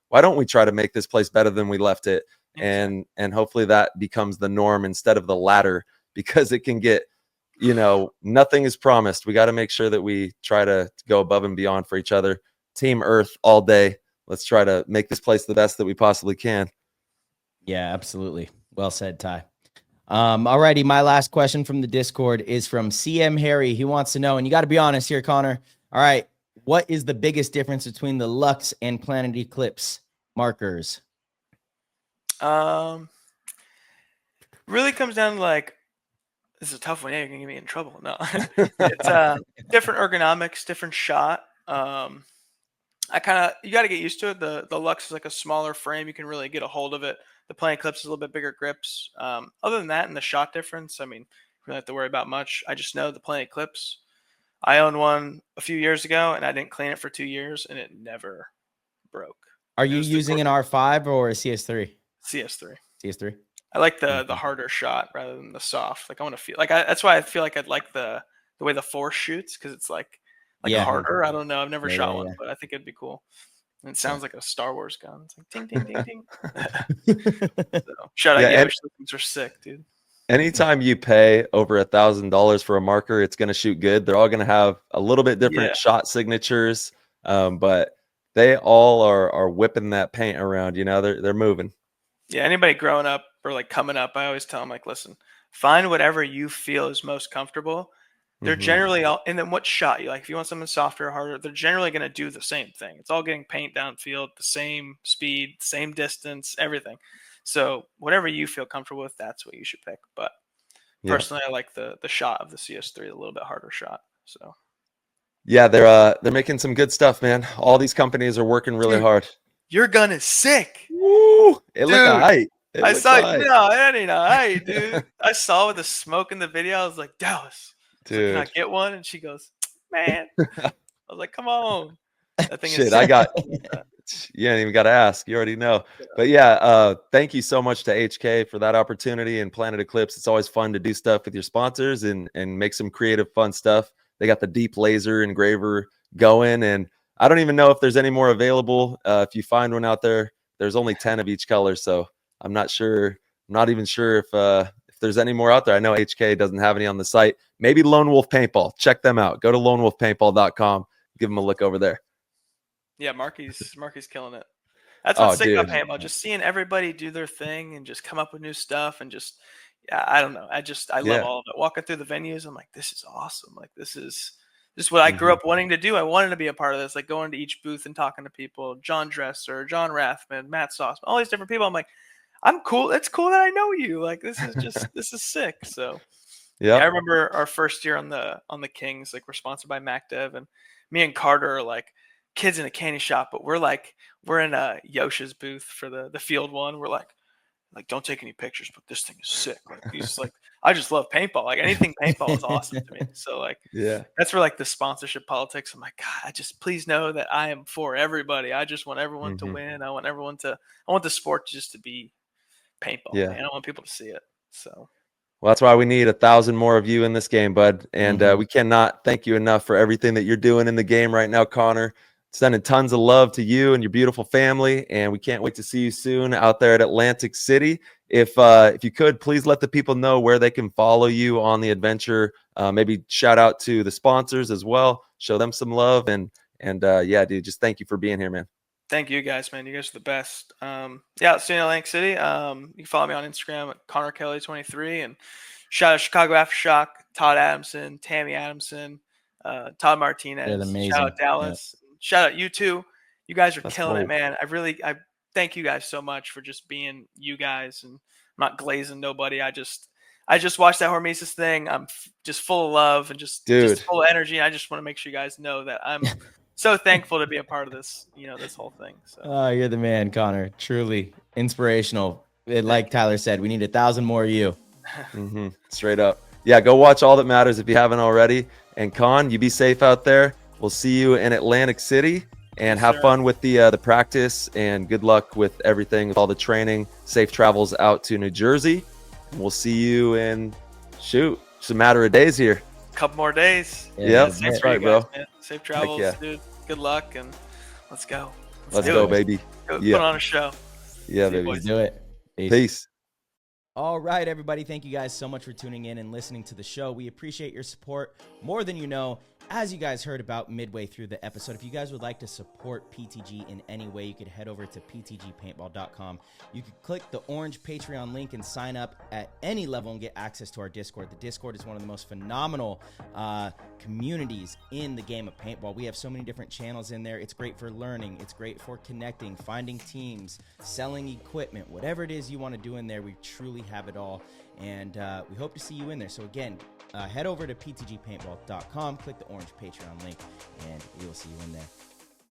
why don't we try to make this place better than we left it? And hopefully that becomes the norm instead of the latter, because it can get, nothing is promised. We got to make sure that we try to go above and beyond for each other. Team Earth all day. Let's try to make this place the best that we possibly can. Yeah, absolutely. Well said, Ty. Alrighty, my last question from the Discord is from CM Harry. He wants to know, and you got to be honest here, Connor. All right, what is the biggest difference between the Lux and Planet Eclipse markers? Really comes down to like, this is a tough one. Yeah, you're gonna get me in trouble. No, it's different ergonomics, different shot. You got to get used to it. The Lux is like a smaller frame. You can really get a hold of it. The Planet Eclipse is a little bit bigger grips. Other than that, and the shot difference, I mean, you don't have to worry about much. I just know the Planet Eclipse. I owned one a few years ago, and I didn't clean it for 2 years, and it never broke. Are you using an R5 or a CS3? CS3. CS3. I like the harder shot rather than the soft. Like I want to feel like that's why I feel like I'd like the way the Force shoots, because it's like harder. I don't know. I've never shot one, but I think it'd be cool. And it sounds like a Star Wars gun. It's like ding, ding, ding, ding. So, shout out, those things are sick, dude. Anytime you pay over $1,000 for a marker, it's going to shoot good. They're all going to have a little bit different shot signatures, but they all are whipping that paint around. They're moving. Yeah, anybody growing up or like coming up, I always tell them, like, listen, find whatever you feel is most comfortable. They're generally all, and then what shot you like. If you want something softer or harder, they're generally going to do the same thing. It's all getting paint downfield, the same speed, same distance, everything. So whatever you feel comfortable with, that's what you should pick. But personally, I like the shot of the CS3, a little bit harder shot. So yeah, they're making some good stuff, man. All these companies are working really hard. Your gun is sick. Woo! It looked alright. I saw it. No, it ain't alright, dude. I saw with the smoke in the video. I was like, Dallas. Dude. Can I get one? And she goes, man. I was like, come on. That thing is you ain't even got to ask. You already know. But thank you so much to HK for that opportunity and Planet Eclipse. It's always fun to do stuff with your sponsors and make some creative, fun stuff. They got the deep laser engraver going, and I don't even know if there's any more available. If you find one out there, there's only 10 of each color. So I'm not sure. I'm not even sure if there's any more out there. I know HK doesn't have any on the site. Maybe Lone Wolf Paintball. Check them out. Go to lonewolfpaintball.com. Give them a look over there. Yeah, Marky's killing it. That's what's sick about paintball. Just seeing everybody do their thing and just come up with new stuff and just, I don't know. I love all of it. Walking through the venues, I'm like, this is awesome. Like this is what I grew up wanting to do. I wanted to be a part of this, like going to each booth and talking to people. John Dresser, John Rathman, Matt Sauceman, all these different people. I'm like, I'm cool. It's cool that I know you. Like this is sick. So yeah, I remember our first year on the Kings, like we're sponsored by MacDev, and me and Carter are like kids in a candy shop, but we're in a Yosha's booth for the field one. We're like don't take any pictures, but this thing is sick. Like he's like, I just love paintball. Like anything paintball is awesome to me. So like that's where like the sponsorship politics. I'm like, God, please know that I am for everybody. I just want everyone to win. I want the sport just to be paintball. Yeah. Man. I don't want people to see it. So well, that's why we need 1,000 more of you in this game, bud. And we cannot thank you enough for everything that you're doing in the game right now, Connor. Sending tons of love to you and your beautiful family, and we can't wait to see you soon out there at Atlantic City. If you could, please let the people know where they can follow you on the adventure. Maybe shout out to the sponsors as well. Show them some love, and yeah, dude, just thank you for being here, man. Thank you guys, man. You guys are the best. Yeah, see you in Atlantic City. You can follow me on Instagram at Connor Kelley 23, and shout out Chicago Aftershock, Todd Adamson, Tammy Adamson, Todd Martinez. Shout out Dallas. Yeah. Shout out you two. You guys are killing it, man. I thank you guys so much for just being you guys, and I'm not glazing nobody. I just watched that Hormesis thing. I'm just full of love and just full of energy. I just want to make sure you guys know that I'm so thankful to be a part of this, this whole thing. So. Oh, you're the man, Connor. Truly inspirational. Like Tyler said, we need 1,000 more of you. Straight up. Yeah, go watch All That Matters if you haven't already. And Con, you be safe out there. we'll see you in Atlantic City, and have sir. fun with the practice, and good luck with everything, with all the training. Safe travels out to New Jersey. And we'll see you in, it's a matter of days here. Couple more days. Yep, that's that's it. right, Guys, bro. man. Safe travels, yeah. dude. Good luck, and let's go. Let's do go, it. baby. Go Yeah. Put on a show. Yeah, See you, baby. boys. Let's do it. Peace. Peace. All right, everybody. Thank you guys so much for tuning in and listening to the show. We appreciate your support more than you know. As you guys heard about midway through the episode, if you guys would like to support PTG in any way, you could head over to ptgpaintball.com. You could click the orange Patreon link and sign up at any level and get access to our Discord. The Discord is one of the most phenomenal communities in the game of paintball. We have so many different channels in there. It's great for learning. It's great for connecting, finding teams, selling equipment, whatever it is you want to do in there. We truly have it all. And we hope to see you in there. So again, head over to ptgpaintball.com, click the orange Patreon link, and we will see you in there.